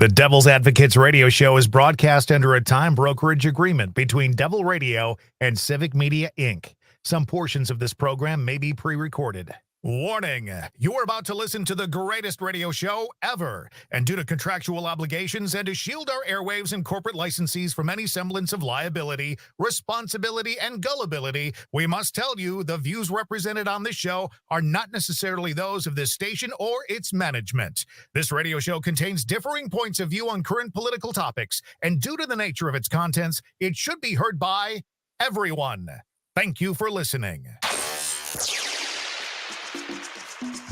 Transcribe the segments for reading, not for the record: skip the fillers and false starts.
The Devil's Advocates radio show is broadcast under a time brokerage agreement between Devil Radio and Civic Media, Inc. Some portions of this program may be pre-recorded. Warning, you are about to listen to the greatest radio show ever. And due to contractual obligations and to shield our airwaves and corporate licensees from any semblance of liability, responsibility, and gullibility, we must tell you the views represented on this show are not necessarily those of this station or its management. This radio show contains differing points of view on current political topics, and due to the nature of its contents, it should be heard by everyone. Thank you for listening.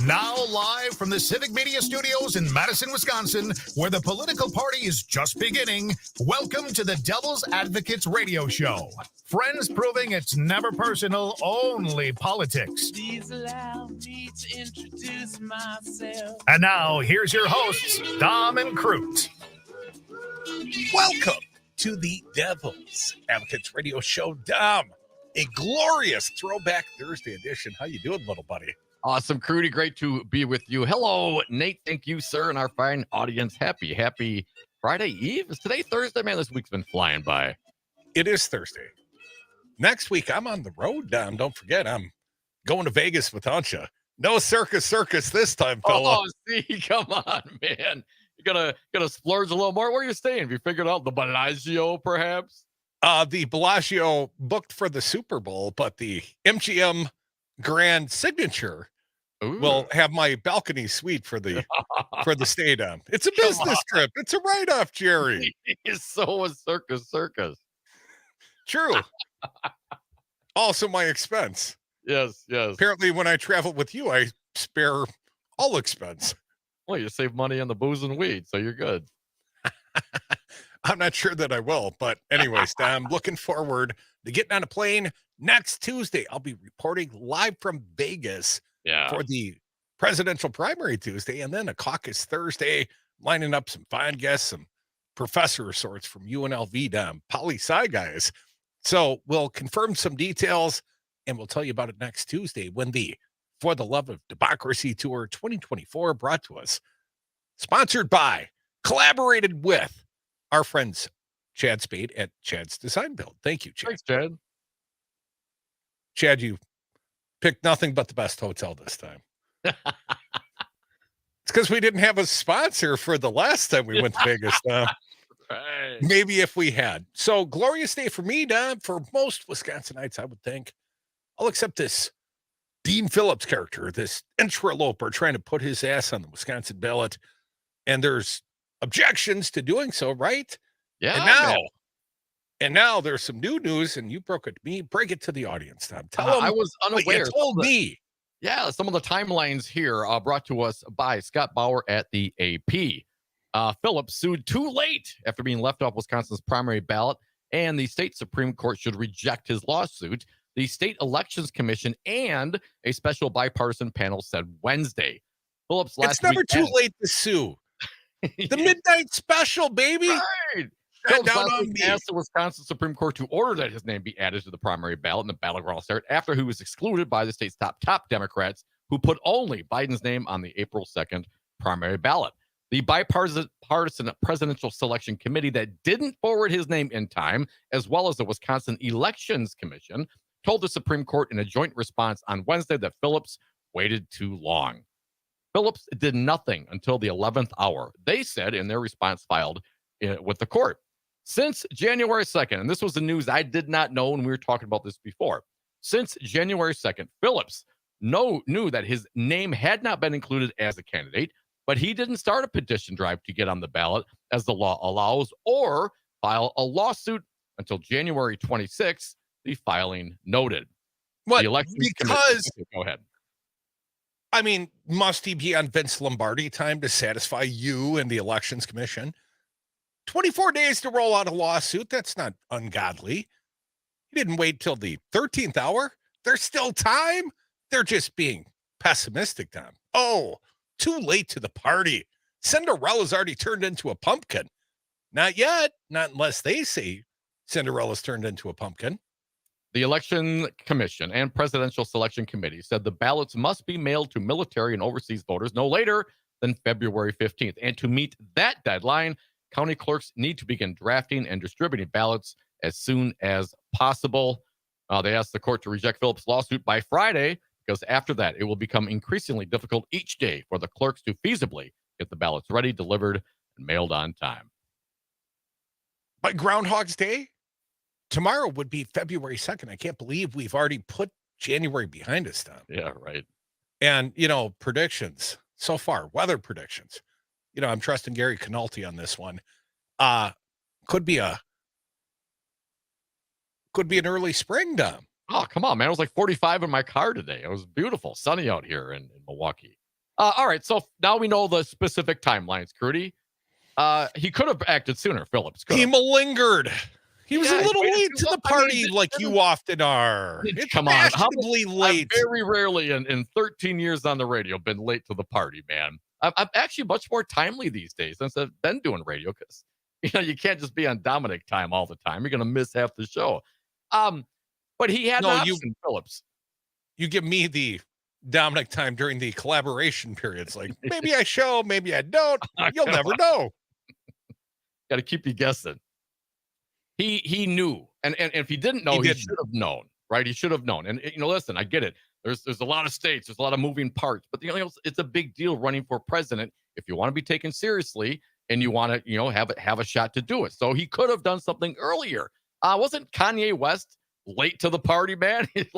Now live from the Civic Media Studios in Madison, Wisconsin, where the political party is just beginning, welcome to the Devil's Advocates radio show. Friends proving it's never personal, only politics. Please allow me to introduce myself. And now, here's your hosts, Dom and Crute. Welcome to the Devil's Advocates radio show, Dom. A glorious Throwback Thursday edition. How you doing, little buddy? Awesome, Crute. Great to be with you. Hello, Nate. Thank you, sir, and our fine audience. Happy Friday Eve. Is today Thursday? Man, this week's been flying by. It is Thursday. Next week, I'm on the road, Dom. Don't forget, I'm going to Vegas without you. No circus this time, fella. Oh, see, come on, man. You gonna splurge a little more? Where are you staying? Have you figured out the Bellagio, perhaps? The Bellagio booked for the Super Bowl, but the MGM Grand Signature will have my balcony suite for the stay down. It's a business trip. It's a write-off, Jerry. It's so a circus. True. Also my expense. Yes. Apparently, when I travel with you, I spare all expense. Well, you save money on the booze and weed, so you're good. I'm not sure that I will, but anyways, I'm looking forward to getting on a plane next Tuesday. I'll be reporting live from Vegas for the presidential primary Tuesday, and then a caucus Thursday, lining up some fine guests, some professor of sorts from UNLV, Dom, poli-sci guys. So we'll confirm some details, and we'll tell you about it next Tuesday when the For the Love of Democracy Tour 2024 brought to us, sponsored by, collaborated with our friends Chad Spade at Chad's Design Build. Thank you, Chad. Thanks, Chad. Chad, you picked nothing but the best hotel this time. It's because we didn't have a sponsor for the last time we went to Vegas. Right. Maybe if we had. So, glorious day for me, Dom. For most Wisconsinites, I would think. I'll accept this Dean Phillips character, this interloper trying to put his ass on the Wisconsin ballot. And there's objections to doing so, right? Yeah. And now there's some new news, and you broke it to me. Break it to the audience, Tom. Tell them I was unaware. You told me. Yeah, some of the timelines here brought to us by Scott Bauer at the AP. Phillips sued too late after being left off Wisconsin's primary ballot, and the state Supreme Court should reject his lawsuit. The State Elections Commission and a special bipartisan panel said Wednesday. Phillips It's never too late to sue. The midnight special, baby. Right. Phillips asked the Wisconsin Supreme Court to order that his name be added to the primary ballot in the battleground start after he was excluded by the state's top Democrats who put only Biden's name on the April 2nd primary ballot. The bipartisan presidential selection committee that didn't forward his name in time, as well as the Wisconsin Elections Commission, told the Supreme Court in a joint response on Wednesday that Phillips waited too long. Phillips did nothing until the 11th hour, they said in their response filed with the court. Since January 2nd, and this was the news I did not know, and we were talking about this before. Since January 2nd, Phillips knew that his name had not been included as a candidate, but he didn't start a petition drive to get on the ballot as the law allows or file a lawsuit until January 26th, the filing noted. What? The Because, go ahead. I mean, must he be on Vince Lombardi time to satisfy you and the Elections Commission? 24 days to roll out a lawsuit. That's not ungodly. He didn't wait till the 13th hour. There's still time. They're just being pessimistic, Tom. Oh, too late to the party. Cinderella's already turned into a pumpkin. Not yet. Not unless they say Cinderella's turned into a pumpkin. The Election Commission and Presidential Selection Committee said the ballots must be mailed to military and overseas voters no later than February 15th. And to meet that deadline, county clerks need to begin drafting and distributing ballots as soon as possible. They asked the court to reject Phillips' lawsuit by Friday because after that, it will become increasingly difficult each day for the clerks to feasibly get the ballots ready, delivered, and mailed on time. By Groundhog's Day, tomorrow would be February 2nd. I can't believe we've already put January behind us, Tom. Yeah, right. And, predictions so far, weather predictions. I'm trusting Gary Canalti on this one. Could be an early spring, Dom. Oh, come on, man. It was like 45 in my car today. It was beautiful, sunny out here in Milwaukee. All right, so now we know the specific timelines, Crute. He could have acted sooner, Phillips. He malingered. He was a little late to the party, like you often are. It's come on, fashionably late. I've very rarely in 13 years on the radio been late to the party, man. I'm actually much more timely these days since I've been doing radio because you can't just be on Dominic time all the time. You're going to miss half the show. But he had an option, Phillips. You give me the Dominic time during the collaboration periods. Like, maybe I show, maybe I don't. You'll never know. Got to keep you guessing. He knew, and if he didn't know, he should have known, right? He should have known. And listen, I get it. There's a lot of states, there's a lot of moving parts, but it's a big deal running for president if you want to be taken seriously and you want to have a shot to do it. So he could have done something earlier. Wasn't Kanye West late to the party, man? He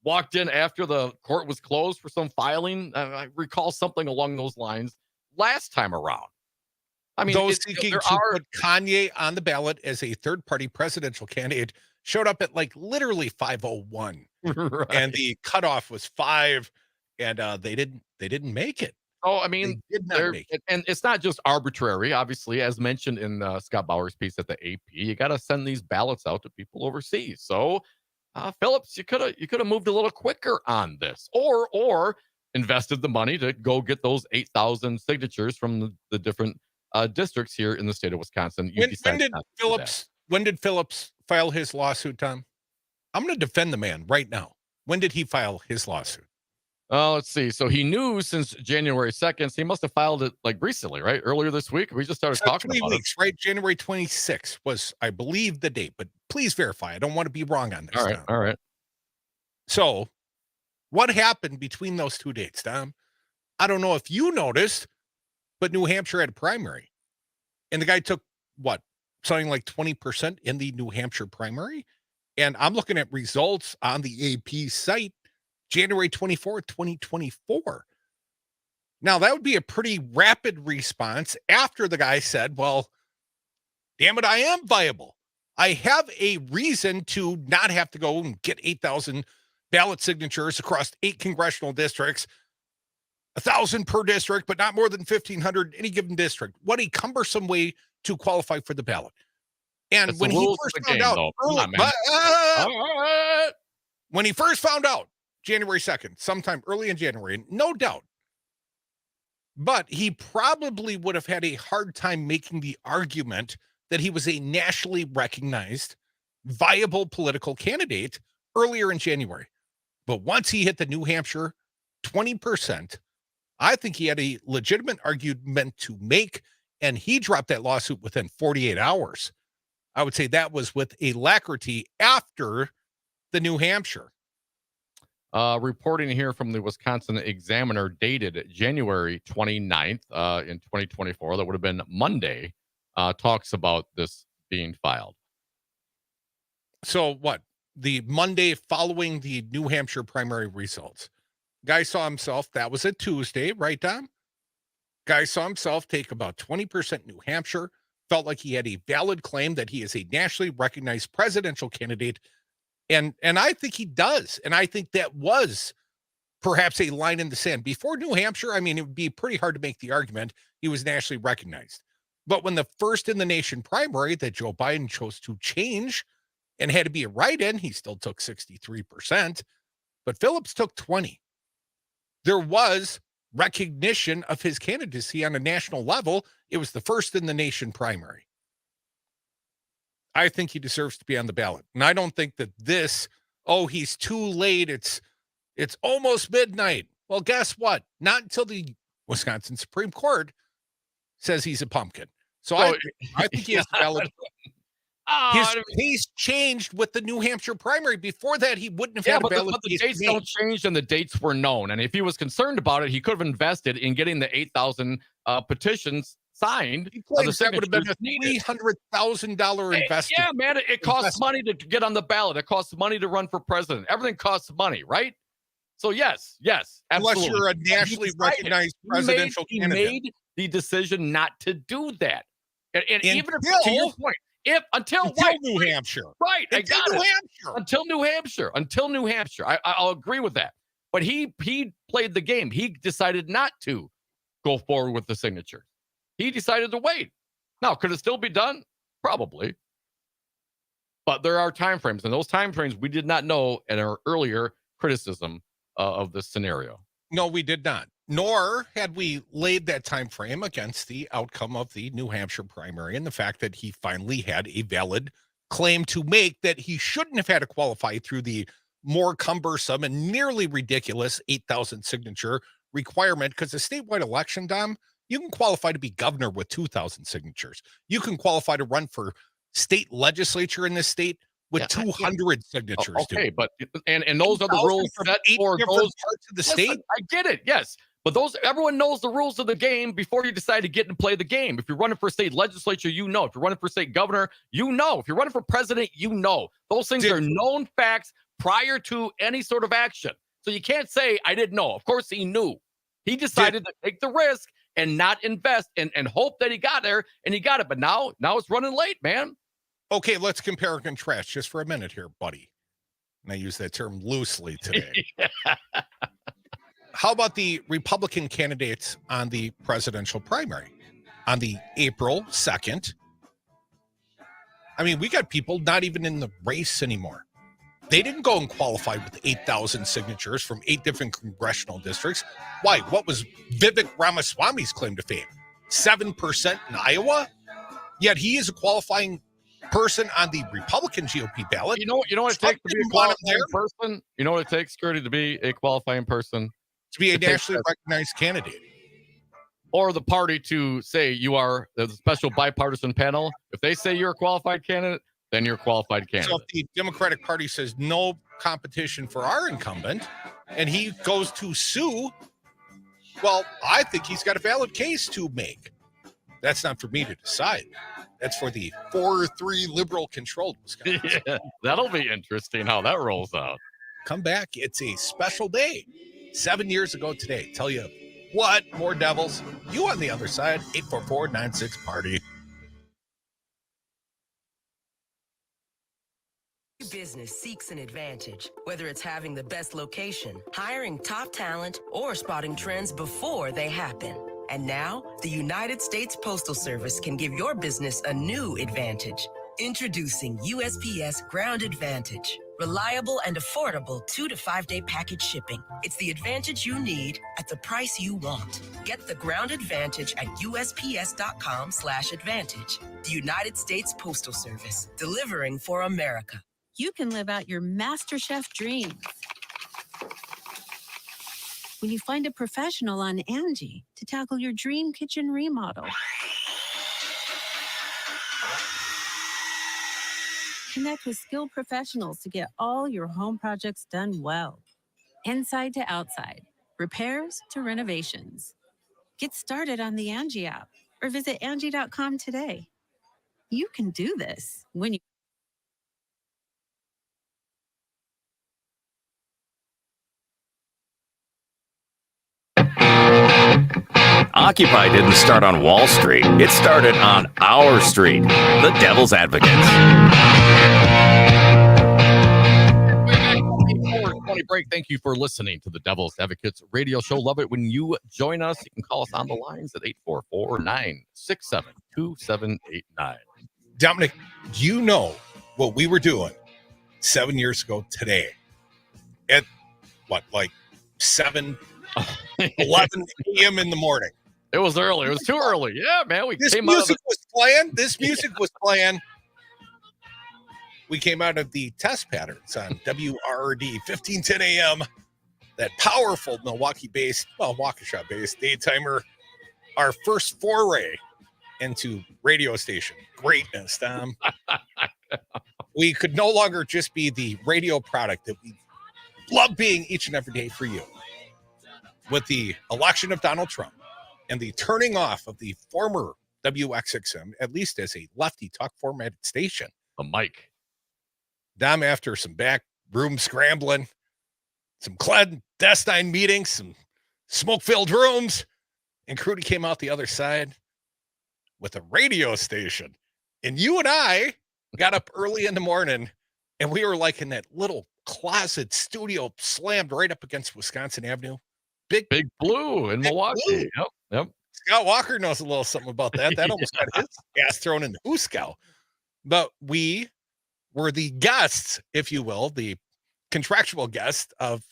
walked in after the court was closed for some filing. I recall something along those lines last time around. I mean, those seeking to put Kanye on the ballot as a third-party presidential candidate showed up at literally 5:01, right. And the cutoff was 5, and they didn't make it. Oh, I mean, they did not make it. And it's not just arbitrary. Obviously, as mentioned in Scott Bauer's piece at the AP, you got to send these ballots out to people overseas. So, Phillips, you could have moved a little quicker on this, or invested the money to go get those 8,000 signatures from the different districts here in the state of Wisconsin. When did Phillips file his lawsuit, Tom? I'm going to defend the man right now. When did he file his lawsuit? Let's see. So he knew since January 2nd. So he must have filed it recently, right? Earlier this week. We just started talking about 3 weeks, it. Right? January 26th was, I believe, the date. But please verify. I don't want to be wrong on this. All right. So what happened between those two dates, Tom? I don't know if you noticed, but New Hampshire had a primary. And the guy took, something like 20% in the New Hampshire primary? And I'm looking at results on the AP site, January 24th, 2024. Now, that would be a pretty rapid response after the guy said, well, damn it, I am viable. I have a reason to not have to go and get 8,000 ballot signatures across 8 congressional districts, 1,000 per district, but not more than 1,500 any given district. What a cumbersome way to qualify for the ballot. And That's when he first found out, when he first found out, January 2nd, sometime early in January, no doubt. But he probably would have had a hard time making the argument that he was a nationally recognized, viable political candidate earlier in January. But once he hit the New Hampshire 20%, I think he had a legitimate argument to make, and he dropped that lawsuit within 48 hours. I would say that was with alacrity after the New Hampshire. Reporting here from the Wisconsin Examiner dated January 29th in 2024, that would have been Monday, talks about this being filed. So what? The Monday following the New Hampshire primary results. Guy saw himself, that was a Tuesday, right, Dom? Guy saw himself take about 20% New Hampshire, felt like he had a valid claim that he is a nationally recognized presidential candidate. And I think he does. And I think that was perhaps a line in the sand. Before New Hampshire, I mean, it would be pretty hard to make the argument he was nationally recognized. But when the first in the nation primary that Joe Biden chose to change and had to be a write-in, he still took 63%. But Phillips took 20. There was recognition of his candidacy on a national level. It was the first in the nation primary. I think he deserves to be on the ballot. And I don't think that he's too late. It's almost midnight. Well, guess what? Not until the Wisconsin Supreme Court says he's a pumpkin. So I think he has a valid. His case changed with the New Hampshire primary. Before that, he wouldn't have had a valid but case. the dates don't change, and the dates were known. And if he was concerned about it, he could have invested in getting the 8,000 petitions signed. He claims that would have been a $300,000 investment. Yeah, man, it costs money to get on the ballot. It costs money to run for president. Everything costs money, right? So yes, absolutely. Unless you're a nationally recognized presidential candidate. He made the decision not to do that. And even if, to your point, until New Hampshire. Right. Until New Hampshire. Until New Hampshire. I'll agree with that. But he played the game. He decided not to go forward with the signature. He decided to wait. Now, could it still be done? Probably. But there are timeframes, and those timeframes we did not know in our earlier criticism of this scenario. No, we did not. Nor had we laid that time frame against the outcome of the New Hampshire primary and the fact that he finally had a valid claim to make that he shouldn't have had to qualify through the more cumbersome and nearly ridiculous 8,000 signature requirement. Because a statewide election, Dom, you can qualify to be governor with 2,000 signatures. You can qualify to run for state legislature in this state with 200 signatures. Okay, but and those are the rules set for those parts of the state. I get it, yes. But everyone knows the rules of the game before you decide to get and play the game. If you're running for state legislature, you know. If you're running for state governor, you know. If you're running for president, you know. Those things are known facts prior to any sort of action. So you can't say, I didn't know. Of course he knew. He decided to take the risk and not invest and hope that he got there, and he got it. But now it's running late, man. Okay, let's compare and contrast just for a minute here, buddy. And I use that term loosely today. How about the Republican candidates on the presidential primary on the April 2nd? I mean, we got people not even in the race anymore. They didn't go and qualify with 8,000 signatures from 8 different congressional districts. Why? What was Vivek Ramaswamy's claim to fame? 7% in Iowa? Yet he is a qualifying person on the Republican GOP ballot. You know what it takes to be a qualifying person? You know what it takes, Scurdy, to be a qualifying person? To be a nationally recognized candidate. Or the party to say you are the special bipartisan panel. If they say you're a qualified candidate, then you're a qualified candidate. So if the Democratic Party says no competition for our incumbent and he goes to sue, well, I think he's got a valid case to make. That's not for me to decide. That's for the 4-3 liberal controlled Wisconsin. Yeah, that'll be interesting how that rolls out. Come back. It's a special day. 7 years ago today. Tell you what, more devils. You on the other side, 844-96-PARTY. Business seeks an advantage, whether it's having the best location, hiring top talent, or spotting trends before they happen. And now, the United States Postal Service can give your business a new advantage. Introducing USPS Ground Advantage. Reliable and affordable 2 to 5 day package shipping. It's the advantage you need at the price you want. Get the Ground Advantage at USPS.com/advantage. The United States Postal Service, delivering for America. You can live out your MasterChef dreams when you find a professional on Angie to tackle your dream kitchen remodel. Connect with skilled professionals to get all your home projects done well. Inside to outside, repairs to renovations. Get started on the Angie app or visit Angie.com today. You can do this when you... Occupy didn't start on Wall Street. It started on our street, the Devil's Advocates. 20 break. Thank you for listening to the Devil's Advocates radio show. Love it when you join us. You can call us on the lines at 844-967-2789. Dominic, do you know what we were doing 7 years ago today at what, like 11 a.m. in the morning? It was early. It was too early. Yeah, man. This music was playing. We came out of the test patterns on WRD 1510 a.m. that powerful Milwaukee-based, well, Waukesha-based daytimer, our first foray into radio station greatness, Tom. We could no longer just be the radio product that we love being each and every day for you. With the election of Donald Trump and the turning off of the former WXXM, at least as a lefty talk formatted station. The mic. Dom, after some back room scrambling, some clandestine meetings, some smoke-filled rooms, and Crute came out the other side with a radio station. And you and I got up early in the morning, and we were like in that little closet studio slammed right up against Wisconsin Avenue. Big Blue in Milwaukee. Blue. Yep. Scott Walker knows a little something about that. That almost got his ass thrown in the Hooskow. But we were the guests, if you will, the contractual guest of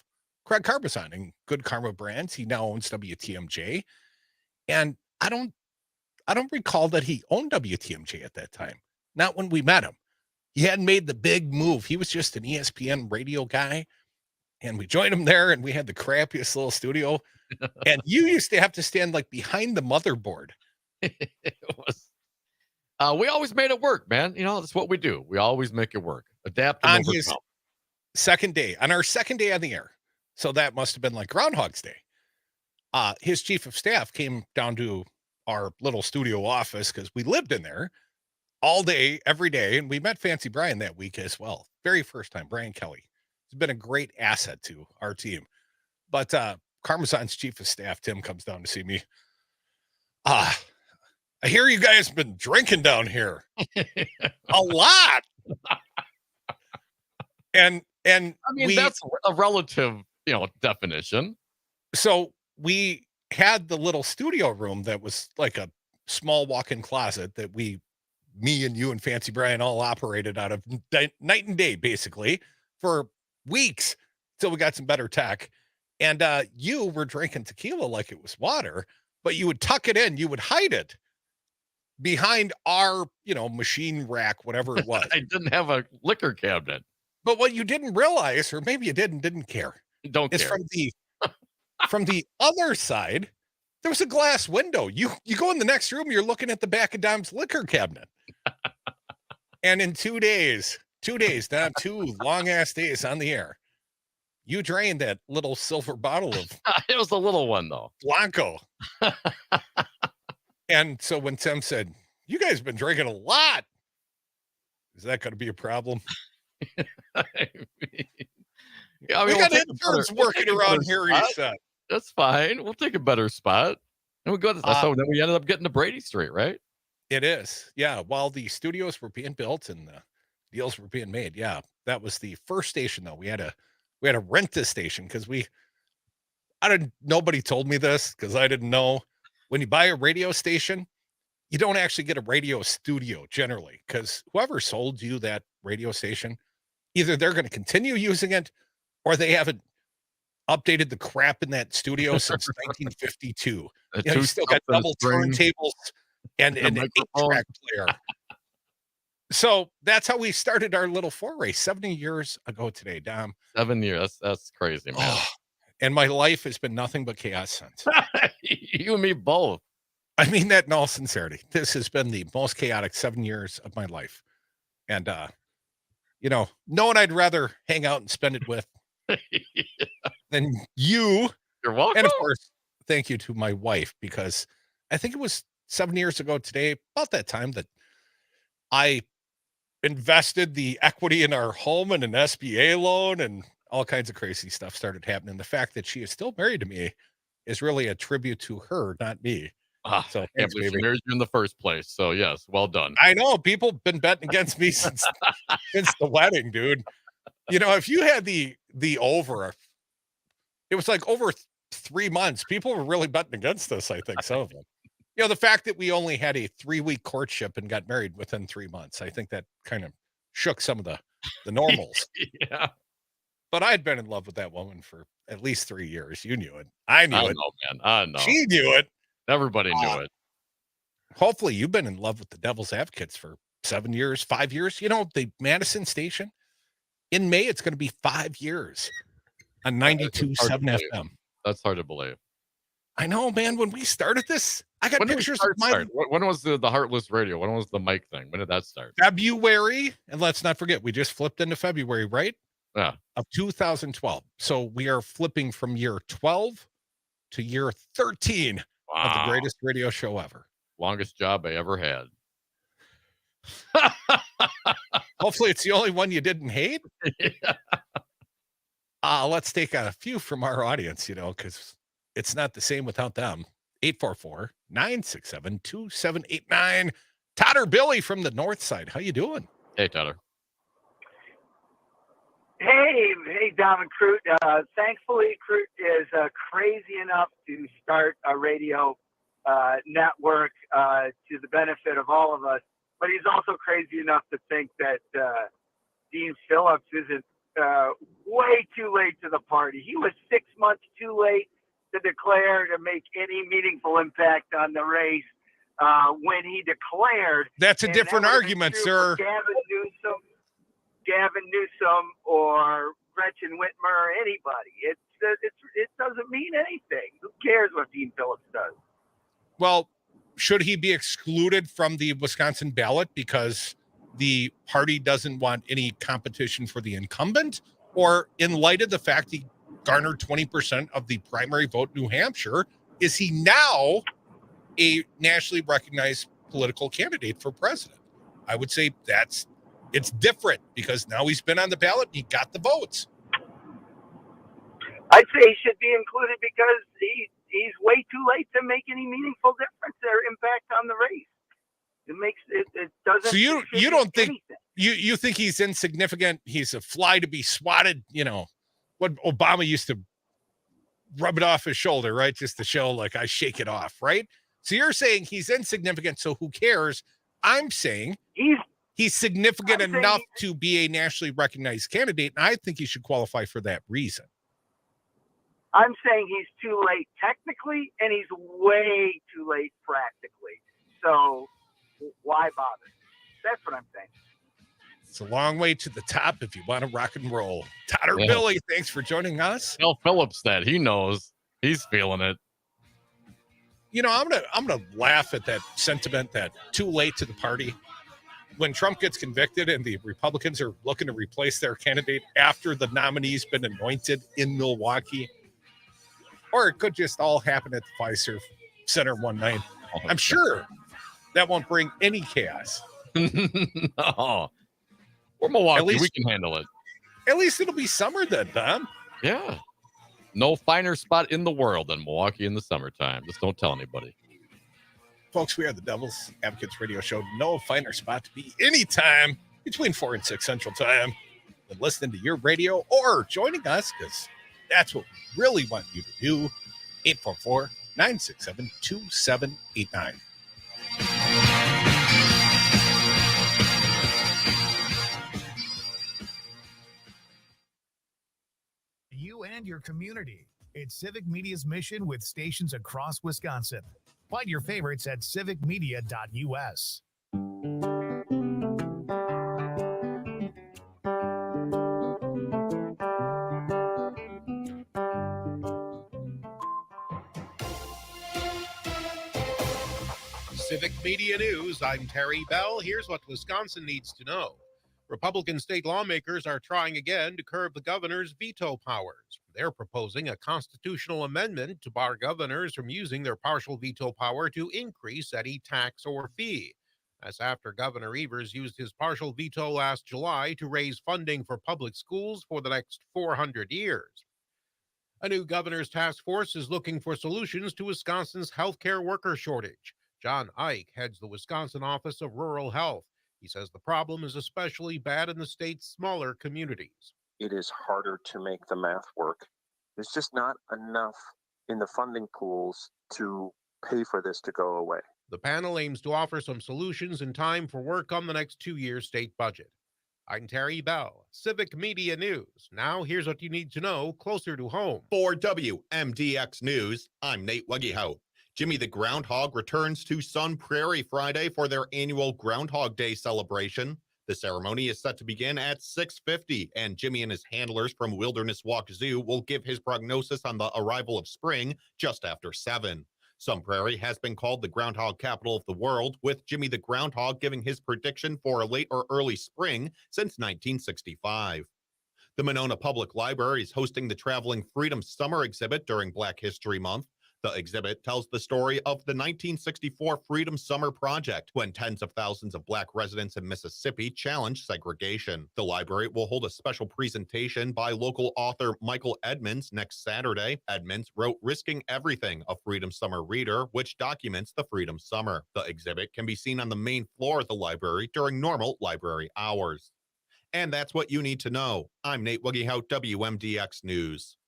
Craig Carbazon and Good Karma Brands. He now owns WTMJ. And I don't recall that he owned WTMJ at that time. Not when we met him. He hadn't made the big move. He was just an ESPN radio guy. And we joined him there, and we had the crappiest little studio. And you used to have to stand like behind the motherboard. It was. We always made it work, man. You know, that's what we do. We always make it work. Adapt and overcome. On our second day on the air. So that must have been like Groundhog's Day. His chief of staff came down to our little studio office because we lived in there all day, every day. And we met Fancy Brian that week as well. Very first time, Brian Kelly. He's been a great asset to our team. But Carbazon's chief of staff, Tim, comes down to see me. I hear you guys been drinking down here a lot. And I mean, that's a relative, definition. So we had the little studio room that was like a small walk-in closet that me and you and Fancy Brian all operated out of night and day, basically, for weeks till we got some better tech. And you were drinking tequila like it was water, but you would tuck it in, you would hide it behind our, machine rack, whatever it was. I didn't have a liquor cabinet. But what you didn't realize, or maybe you didn't care, is from the other side, there was a glass window. You go in the next room, you're looking at the back of Dom's liquor cabinet. And in 2 days, Dom, 2 long ass days on the air, you drained that little silver bottle of it was a little one though. Blanco. And so when Tim said, "You guys have been drinking a lot," is that going to be a problem? We got insurance working around here, he said. That's fine. We'll take a better spot. And we go. So then we ended up getting to Brady Street, right? It is. Yeah. While the studios were being built and the deals were being made. Yeah. That was the first station though. We had to rent this station because nobody told me this because I didn't know. When you buy a radio station, you don't actually get a radio studio generally because whoever sold you that radio station, either they're going to continue using it or they haven't updated the crap in that studio since 1952. You still got double turntables and an 8-track player. So that's how we started our little foray 70 years ago today, Dom. 7 years. That's crazy, man. Oh, and my life has been nothing but chaos since. You and me both. I mean that in all sincerity. This has been the most chaotic 7 years of my life. And, no one I'd rather hang out and spend it with than you. You're welcome. And of course, thank you to my wife, because I think it was 7 years ago today, about that time, that I invested the equity in our home and an SBA loan and all kinds of crazy stuff started happening. The fact that she is still married to me is really a tribute to her, not me. So I can't believe she married you in the first place. So yes, well done. I know people have been betting against me since the wedding, dude. If you had the over, it was like over 3 months. People were really betting against us. I think some of them. The fact that we only had a 3-week courtship and got married within 3 months, I think that kind of shook some of the normals. Yeah. But I'd been in love with that woman for at least 3 years. You knew it. I knew it. Know, man. I know. She knew it. Everybody knew it. Hopefully you've been in love with the Devil's Advocates for 7 years, 5 years. The Madison station, in May, it's going to be 5 years. on 92.7 FM. That's hard to believe. I know, man. When we started this, I got pictures of my... When was the Heartless Radio? When was the mic thing? When did that start? February. And let's not forget, we just flipped into February, right? Yeah. Of 2012. So we are flipping from year 12 to year 13 of the greatest radio show ever. Longest job I ever had. Hopefully it's the only one you didn't hate. Yeah. Let's take a few from our audience, because it's not the same without them. 844-967-2789. Totter Billy from the north side. How you doing? Hey, Totter. Hey, Dom and Crute. Thankfully, Crute is crazy enough to start a radio network to the benefit of all of us. But he's also crazy enough to think that Dean Phillips isn't way too late to the party. He was 6 months too late to declare to make any meaningful impact on the race when he declared. That's a different argument, sir. Gavin Newsom or Gretchen Whitmer or anybody. It doesn't mean anything. Who cares what Dean Phillips does? Well, should he be excluded from the Wisconsin ballot because the party doesn't want any competition for the incumbent? Or in light of the fact he garnered 20% of the primary vote in New Hampshire, is he now a nationally recognized political candidate for president? I would say it's different because now he's been on the ballot and he got the votes. I'd say he should be included because he's way too late to make any meaningful difference or impact on the race. It doesn't. So you don't think anything. You think he's insignificant? He's a fly to be swatted. What Obama used to rub it off his shoulder, right? Just to show like I shake it off, right? So you're saying he's insignificant, so who cares? I'm saying he's significant enough to be a nationally recognized candidate, and I think he should qualify for that reason. I'm saying he's too late technically, and he's way too late practically. So why bother? That's what I'm saying. It's a long way to the top if you want to rock and roll. Totter Billy, thanks for joining us. Tell Phillips that he knows. He's feeling it. I'm gonna laugh at that sentiment that too late to the party. When Trump gets convicted and the Republicans are looking to replace their candidate after the nominee's been anointed in Milwaukee. Or it could just all happen at the Fiserv Center one night. I'm sure that won't bring any chaos. No. We're Milwaukee. We can handle it. At least it'll be summer then, Tom. Yeah. No finer spot in the world than Milwaukee in the summertime. Just don't tell anybody. Folks, we are the Devil's Advocates Radio Show. No finer spot to be anytime between 4 and 6 Central Time than listening to your radio or joining us, because that's what we really want you to do. 844-967-2789. You and your community. It's Civic Media's mission with stations across Wisconsin. Find your favorites at civicmedia.us. Civic Media News, I'm Terry Bell. Here's what Wisconsin needs to know. Republican state lawmakers are trying again to curb the governor's veto powers. They're proposing a constitutional amendment to bar governors from using their partial veto power to increase any tax or fee. That's after Governor Evers used his partial veto last July to raise funding for public schools for the next 400 years. A new governor's task force is looking for solutions to Wisconsin's healthcare worker shortage. John Ike heads the Wisconsin Office of Rural Health. He says the problem is especially bad in the state's smaller communities. It is harder to make the math work. There's just not enough in the funding pools to pay for this to go away. The panel aims to offer some solutions in time for work on the next 2-year state budget. I'm Terry Bell, Civic Media News. Now here's what you need to know closer to home. For WMDX News, I'm Nate Weggehout. Jimmy the Groundhog returns to Sun Prairie Friday for their annual Groundhog Day celebration. The ceremony is set to begin at 6:50, and Jimmy and his handlers from Wilderness Walk Zoo will give his prognosis on the arrival of spring just after 7. Some Prairie has been called the groundhog capital of the world, with Jimmy the Groundhog giving his prediction for a late or early spring since 1965. The Monona Public Library is hosting the Traveling Freedom Summer exhibit during Black History Month. The exhibit tells the story of the 1964 Freedom Summer Project, when tens of thousands of Black residents in Mississippi challenged segregation. The library will hold a special presentation by local author Michael Edmonds next Saturday. Edmonds wrote Risking Everything, a Freedom Summer reader, which documents the Freedom Summer. The exhibit can be seen on the main floor of the library during normal library hours. And that's what you need to know. I'm Nate Wuggyhout, WMDX News.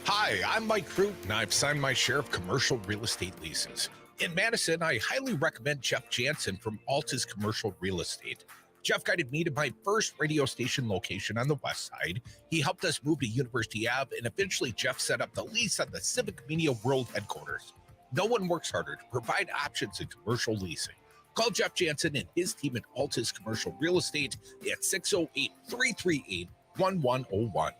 Hi, I'm Mike Crute, and I've signed my share of commercial real estate leases. In Madison, I highly recommend Jeff Jansen from Altus Commercial Real Estate. Jeff guided me to my first radio station location on the west side. He helped us move to University Ave, and eventually Jeff set up the lease on the Civic Media World headquarters. No one works harder to provide options in commercial leasing. Call Jeff Jansen and his team at Altus Commercial Real Estate at 608-338-1101.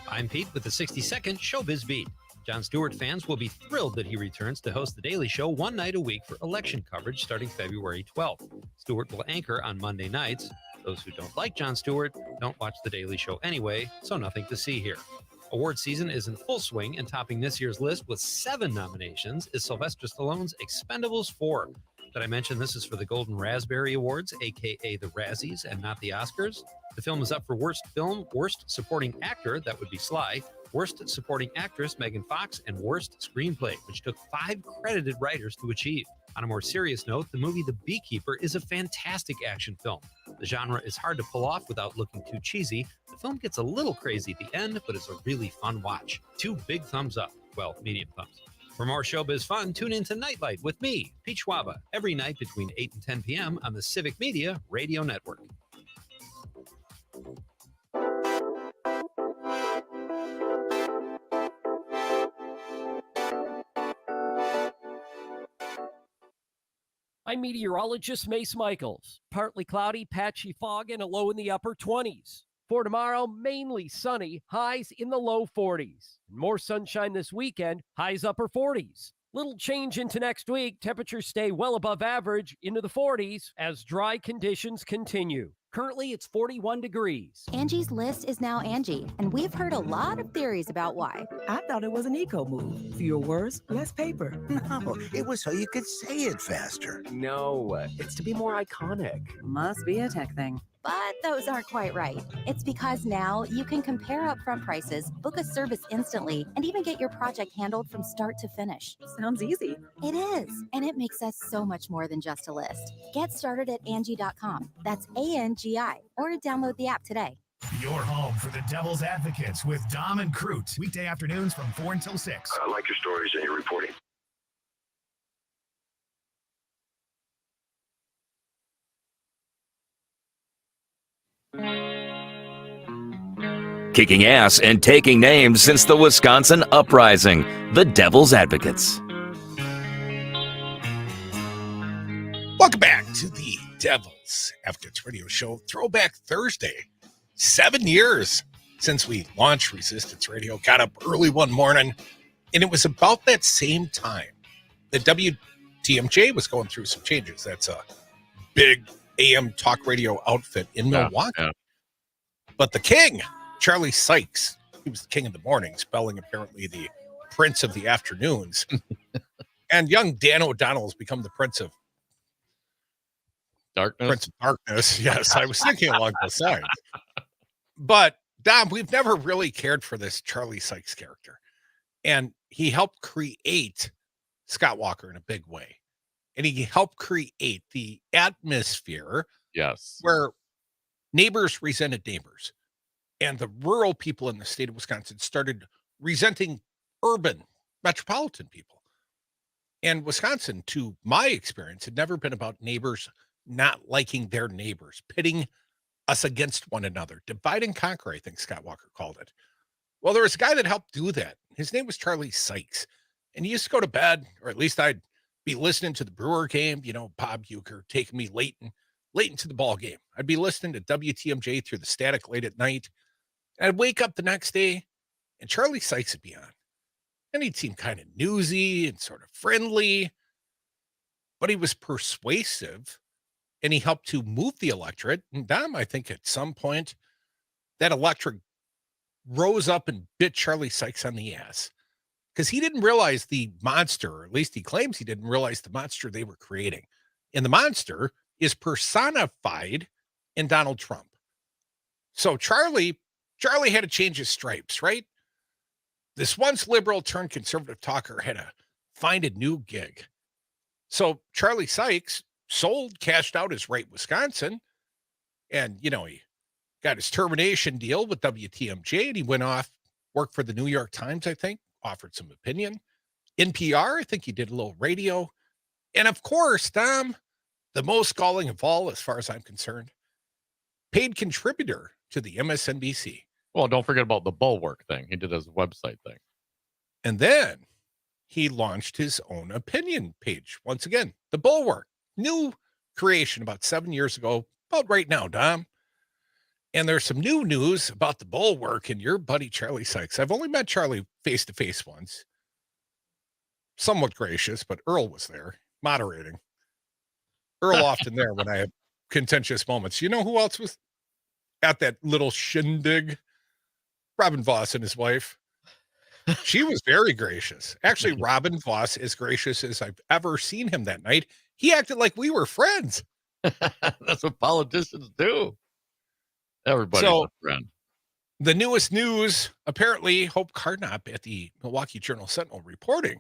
I'm Pete with the 60-second Showbiz Beat. Jon Stewart fans will be thrilled that he returns to host The Daily Show one night a week for election coverage starting February 12th. Stewart will anchor on Monday nights. Those who don't like Jon Stewart don't watch The Daily Show anyway, so nothing to see here. Award season is in full swing, and topping this year's list with 7 nominations is Sylvester Stallone's Expendables 4. Did I mention this is for the Golden Raspberry Awards, aka the Razzies, and not the Oscars? The film is up for Worst Film, Worst Supporting Actor, that would be Sly, Worst Supporting Actress, Megan Fox, and Worst Screenplay, which took 5 credited writers to achieve. On a more serious note, the movie The Beekeeper is a fantastic action film. The genre is hard to pull off without looking too cheesy. The film gets a little crazy at the end, but it's a really fun watch. 2 big thumbs up. Well, medium thumbs. For more showbiz fun, tune in to Nightlight with me, Pete Schwaba, every night between 8 and 10 p.m. on the Civic Media Radio Network. I'm meteorologist Mace Michaels. Partly cloudy, patchy fog, and a low in the upper 20s. For tomorrow, mainly sunny, highs in the low 40s. More sunshine this weekend, highs upper 40s. Little change into next week. Temperatures stay well above average into the 40s as dry conditions continue. Currently, it's 41 degrees. Angie's List is now Angie, and we've heard a lot of theories about why. I thought it was an eco move. Fewer words, less paper. No, it was so you could say it faster. No, it's to be more iconic. Must be a tech thing. But those aren't quite right. It's because now you can compare upfront prices, book a service instantly, and even get your project handled from start to finish. Sounds easy. It is, and it makes us so much more than just a list. Get started at Angie.com. That's ANGI, or download the app today. Your home for the Devil's Advocates with Dom and Crute. Weekday afternoons from 4 until 6. I like your stories and your reporting. Kicking ass and taking names since the Wisconsin Uprising, the Devil's Advocates. Welcome back to the Devil's Advocates Radio Show, Throwback Thursday. 7 years since we launched Resistance Radio. Got up early one morning, and it was about that same time that WTMJ was going through some changes. That's a big AM talk radio outfit in Milwaukee. Yeah. But the king, Charlie Sykes, he was the king of the morning, spelling apparently the prince of the afternoons. And young Dan O'Donnell has become the prince of darkness. Prince of Darkness. Yes, I was thinking along those lines. But Dom, we've never really cared for this Charlie Sykes character. And he helped create Scott Walker in a big way. And he helped create the atmosphere, yes, where neighbors resented neighbors. And the rural people in the state of Wisconsin started resenting urban metropolitan people. And Wisconsin, to my experience, had never been about neighbors not liking their neighbors, pitting us against one another. Divide and conquer, I think Scott Walker called it. Well, there was a guy that helped do that. His name was Charlie Sykes. And he used to go to bed, or at least I'd be listening to the Brewer game, Bob Uecker taking me late into the ball game. I'd be listening to WTMJ through the static late at night. I'd wake up the next day and Charlie Sykes would be on. And he'd seem kind of newsy and sort of friendly, but he was persuasive and he helped to move the electorate. And Dom, I think at some point that electorate rose up and bit Charlie Sykes on the ass because he didn't realize the monster, or at least he claims he didn't realize the monster they were creating. And the monster is personified in Donald Trump. So Charlie had to change his stripes, right? This once liberal turned conservative talker had to find a new gig. So Charlie Sykes cashed out his right Wisconsin, and, he got his termination deal with WTMJ, and he went off, worked for the New York Times, I think, offered some opinion. NPR, I think he did a little radio. And of course, Dom, the most galling of all, as far as I'm concerned, paid contributor to the MSNBC. Well, don't forget about the Bulwark thing. He did his website thing. And then he launched his own opinion page. Once again, the Bulwark, new creation about 7 years ago, about right now, Dom. And there's some new news about the Bulwark and your buddy Charlie Sykes. I've only met Charlie face-to-face once. Somewhat gracious, but Earl was there, moderating. Earl often there when I have contentious moments. You know who else was at that little shindig? Robin Voss and his wife. She was very gracious. Actually, Robin Voss, as gracious as I've ever seen him that night. He acted like we were friends. That's what politicians do. Everybody's a friend. The newest news, apparently, Hope Carnop at the Milwaukee Journal-Sentinel reporting,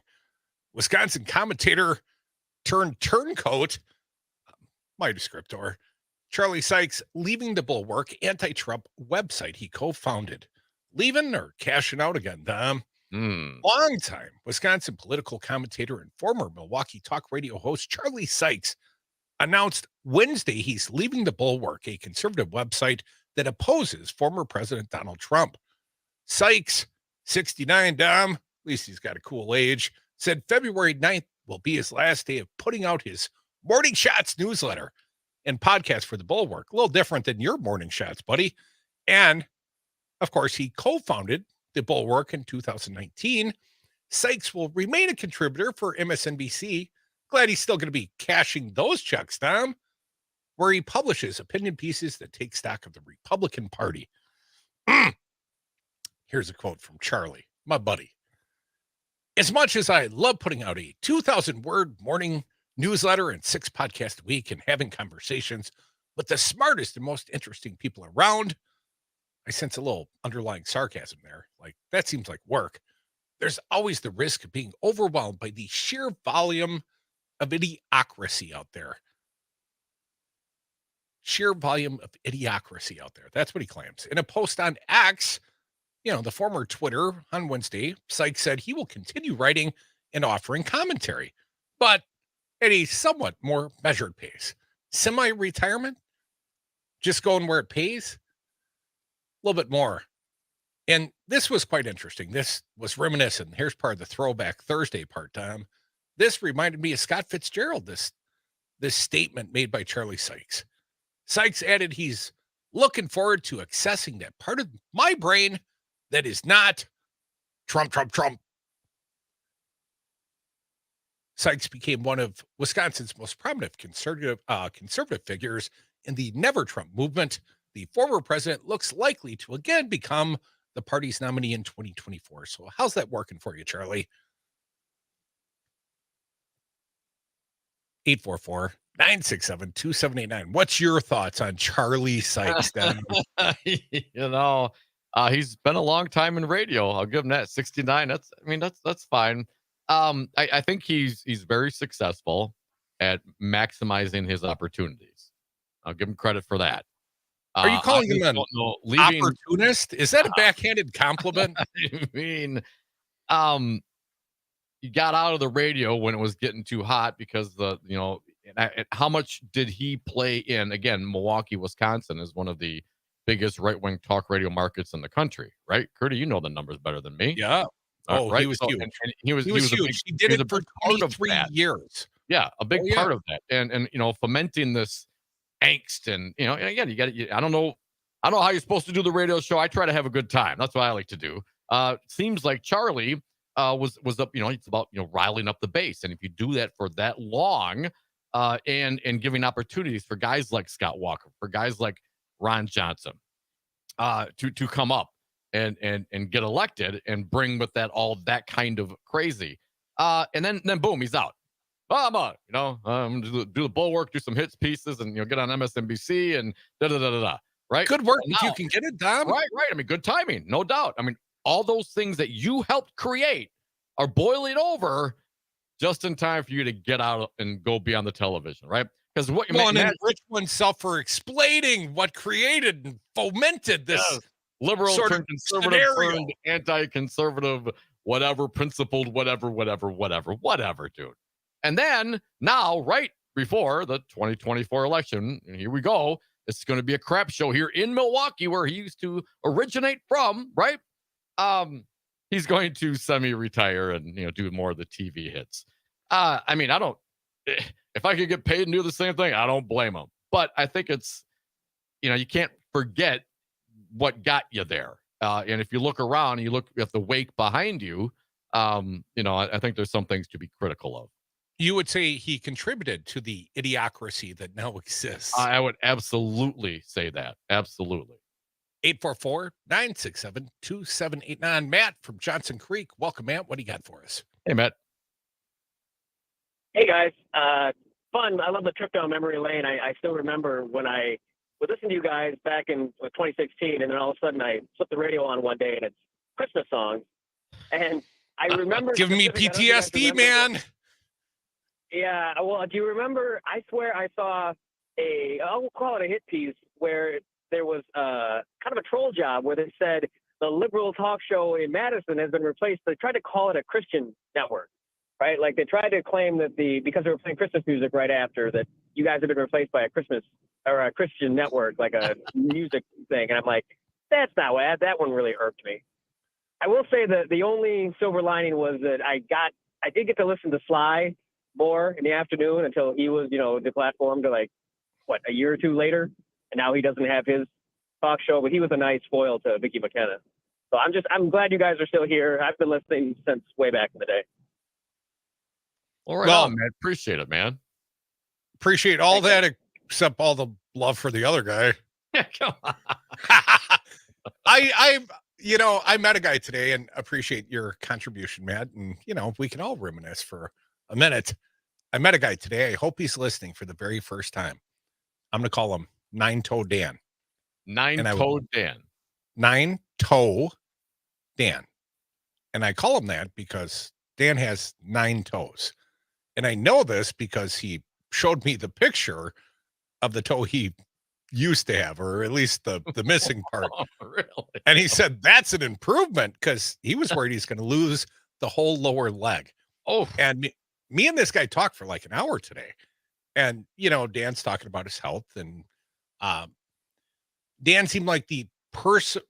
Wisconsin commentator turned turncoat, my descriptor, Charlie Sykes leaving the Bulwark anti-Trump website he co-founded. Leaving or cashing out again, Dom? Long-time Wisconsin political commentator and former Milwaukee talk radio host Charlie Sykes announced Wednesday he's leaving the Bulwark, a conservative website that opposes former President Donald Trump. Sykes, 69, Dom, at least he's got a cool age, said February 9th will be his last day of putting out his Morning Shots newsletter and podcast for the Bulwark. A little different than your Morning Shots, buddy. And, of course, he co-founded the Bulwark in 2019. Sykes will remain a contributor for MSNBC. Glad he's still going to be cashing those checks, Dom, where he publishes opinion pieces that take stock of the Republican Party. Here's a quote from Charlie, my buddy. As much as I love putting out a 2,000-word morning newsletter and 6 podcasts a week and having conversations with the smartest and most interesting people around, I sense a little underlying sarcasm there. Like, that seems like work. There's always the risk of being overwhelmed by the sheer volume of idiocracy out there. Sheer volume of idiocracy out there. That's what he claims. In a post on X, the former Twitter, on Wednesday, Sykes said he will continue writing and offering commentary, but at a somewhat more measured pace. Semi-retirement? Just going where it pays? A little bit more. And this was quite interesting. This was reminiscent. Here's part of the throwback Thursday part, Tom. This reminded me of Scott Fitzgerald, this statement made by Charlie Sykes. Sykes added he's looking forward to accessing that part of my brain that is not Trump. Sykes became one of Wisconsin's most prominent conservative figures in the Never Trump movement. The former president looks likely to again become the party's nominee in 2024. So how's that working for you, Charlie? 844-967-2789. What's your thoughts on Charlie Sykes? He's been a long time in radio. I'll give him that. 69. That's fine. I think he's very successful at maximizing his opportunities. I'll give him credit for that. Are you calling him an opportunist? Is that a backhanded compliment? He got out of the radio when it was getting too hot because how much did he play in? Again, Milwaukee, Wisconsin is one of the biggest right-wing talk radio markets in the country, right? Curdy, you know the numbers better than me. Yeah. Right? He was huge. He was huge. He did it for 23 years. Yeah, a big part of that, and fomenting this angst, and and again, I don't know how you're supposed to do the radio show. I try to have a good time. That's what I like to do. Seems like Charlie was up. It's about riling up the base, and if you do that for that long, and giving opportunities for guys like Scott Walker, for guys like Ron Johnson, to come up and get elected and bring with that all that kind of crazy, and then boom, he's out. I'm on, I'm gonna do the bulwark, do some hits pieces, and get on MSNBC and da. Right? Good work if you can get it done. Right. I mean, good timing, no doubt. I mean, all those things that you helped create are boiling over just in time for you to get out and go be on the television, right? Because what you and enrich oneself for explaining what created and fomented this liberal sort turned of conservative scenario. turned anti-conservative, whatever, principled, whatever, dude. And then now, right before the 2024 election, and here we go. It's going to be a crap show here in Milwaukee, where he used to originate from, right? He's going to semi-retire and do more of the TV hits. I mean, if I could get paid and do the same thing, I don't blame him. But I think it's, you can't forget what got you there. And if you look around and you look at the wake behind you, I think there's some things to be critical of. You would say he contributed to the idiocracy that now exists. I would absolutely say that. Absolutely. 844-967-2789. Matt from Johnson Creek. Welcome, Matt. What do you got for us? Hey, Matt. Hey, guys. Fun. I love the trip down memory lane. I still remember when I would listen to you guys back in 2016, and then all of a sudden I flipped the radio on one day, and it's Christmas songs. And I remember... Giving me PTSD, man. Yeah, well, do you remember, I swear I saw I'll call it a hit piece, where there was kind of a troll job where they said the liberal talk show in Madison has been replaced. They tried to call it a Christian network, right? Like they tried to claim that because they were playing Christmas music right after, that you guys have been replaced by a Christian network, like a music thing. And I'm like, that's not what, that one really irked me. I will say that the only silver lining was that I did get to listen to Sly more in the afternoon until he was, deplatformed to a year or two later. And now he doesn't have his talk show, but he was a nice foil to Vicki McKenna. So I'm glad you guys are still here. I've been listening since way back in the day. All right, man. Appreciate it, man. Appreciate all that, except all the love for the other guy. Yeah, come on. I met a guy today and appreciate your contribution, Matt. And, we can all reminisce for a minute. I met a guy today. I hope he's listening for the very first time. I'm going to call him Nine-Toe Dan. Nine-Toe Dan. Nine-Toe Dan. And I call him that because Dan has 9 toes. And I know this because he showed me the picture of the toe he used to have, or at least the missing part. Oh, really? And he said that's an improvement, because he was worried he's going to lose the whole lower leg. Oh, and me and this guy talked for like an hour today. And, Dan's talking about his health, and Dan seemed like the perfect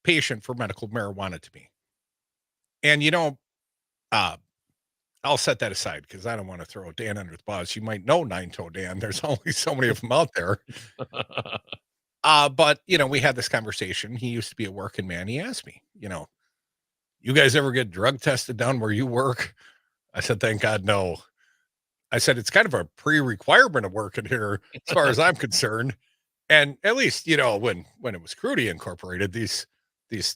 patient for medical marijuana to me. And, I'll set that aside because I don't want to throw Dan under the bus. You might know Nine-Toe Dan. There's only so many of them out there. But, we had this conversation. He used to be a working man. He asked me, you guys ever get drug tested down where you work? I said, thank God, no. I said, it's kind of a pre-requirement of working here, as far as I'm concerned. And at least, when it was Crute Incorporated, these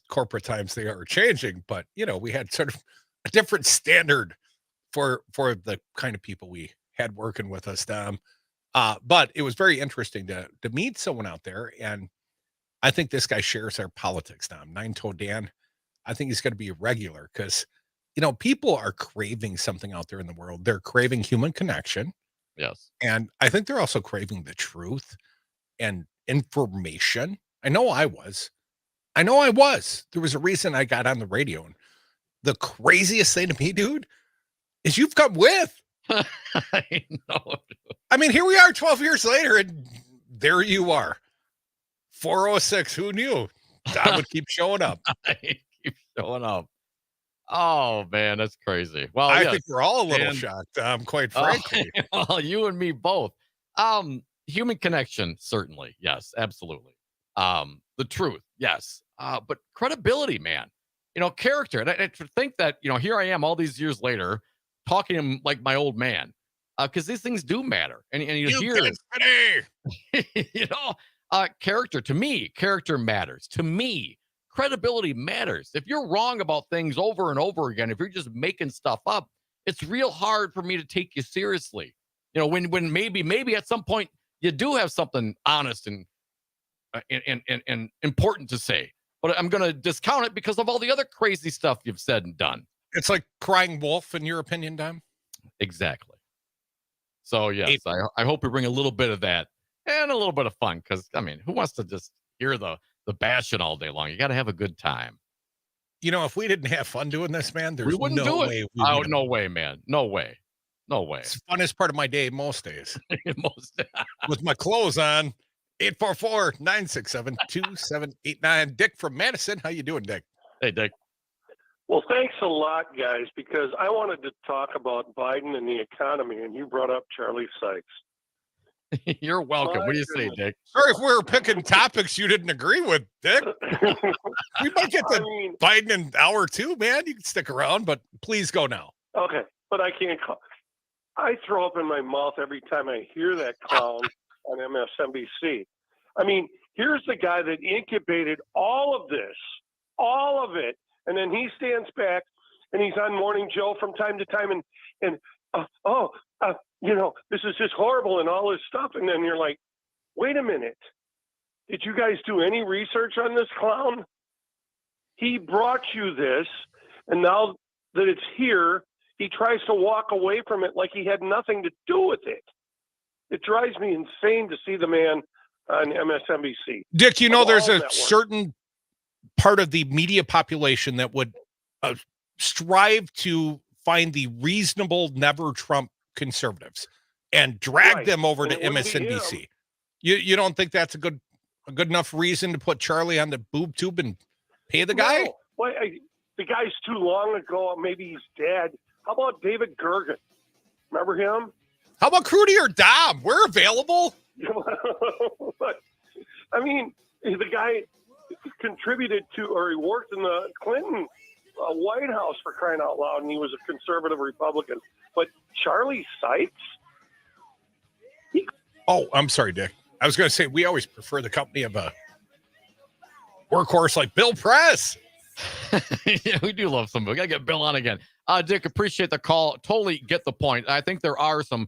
corporate times, they are changing. But, we had sort of a different standard for the kind of people we had working with us, Dom. But it was very interesting to meet someone out there. And I think this guy shares our politics, Dom. Nine-Toe Dan. I think he's going to be a regular because, people are craving something out there in the world. They're craving human connection. Yes. And I think they're also craving the truth and information. I know I was. There was a reason I got on the radio. And the craziest thing to me, dude, is you've come with. I know. I mean, here we are 12 years later, and there you are. 406. Who knew? Dom would keep showing up. Keep showing up. Oh man, that's crazy. Well, I yes. think we're all a little And- shocked, quite frankly. Well, you and me both. Human connection, certainly. Yes, absolutely. The truth, yes. But credibility, man. Character. And I think that, here I am all these years later talking to him like my old man. Because these things do matter. And you hear character to me, character matters. To me, credibility matters. If you're wrong about things over and over again, if you're just making stuff up, it's real hard for me to take you seriously. When maybe at some point you do have something honest and important to say, but I'm going to discount it because of all the other crazy stuff you've said and done. It's like crying wolf, in your opinion, Dom? Exactly. So, yes, I hope we bring a little bit of that and a little bit of fun because, who wants to just hear the bashing all day long? You got to have a good time. If we didn't have fun doing this, man, We there's wouldn't no do way. it. Oh, no way, man. No way. No way. It's the funnest part of my day most days. Most With my clothes on. 844-967-2789. Dick from Madison. How you doing, Dick? Hey, Dick. Well, thanks a lot, guys, because I wanted to talk about Biden and the economy, and you brought up Charlie Sykes. You're welcome. What do you say, Dick? Sorry if we were picking topics you didn't agree with, Dick. We might get to Biden in hour 2, man. You can stick around, but please go now. Okay, but I can't call. I throw up in my mouth every time I hear that clown on MSNBC. Here's the guy that incubated all of this, all of it, and then he stands back and he's on Morning Joe from time to time and this is just horrible and all this stuff. And then you're like, wait a minute. Did you guys do any research on this clown? He brought you this, and now that it's here, he tries to walk away from it like he had nothing to do with it. It drives me insane to see the man on MSNBC. Dick, there's a certain part of the media population that would strive to find the reasonable, never Trump conservatives and drag them over to MSNBC. You don't think that's a good enough reason to put Charlie on the boob tube and pay the guy? No. Well, the guy's too long ago. Maybe he's dead. How about David Gergen? Remember him? How about Crute or Dom? We're available. But, the guy contributed to, or he worked in the Clinton White House, for crying out loud, and he was a conservative Republican. But Charlie Sykes? Oh, I'm sorry, Dick. I was going to say, we always prefer the company of a workhorse like Bill Press. Yeah, we do love somebody. We got to get Bill on again. Dick, appreciate the call. Totally get the point. I think there are some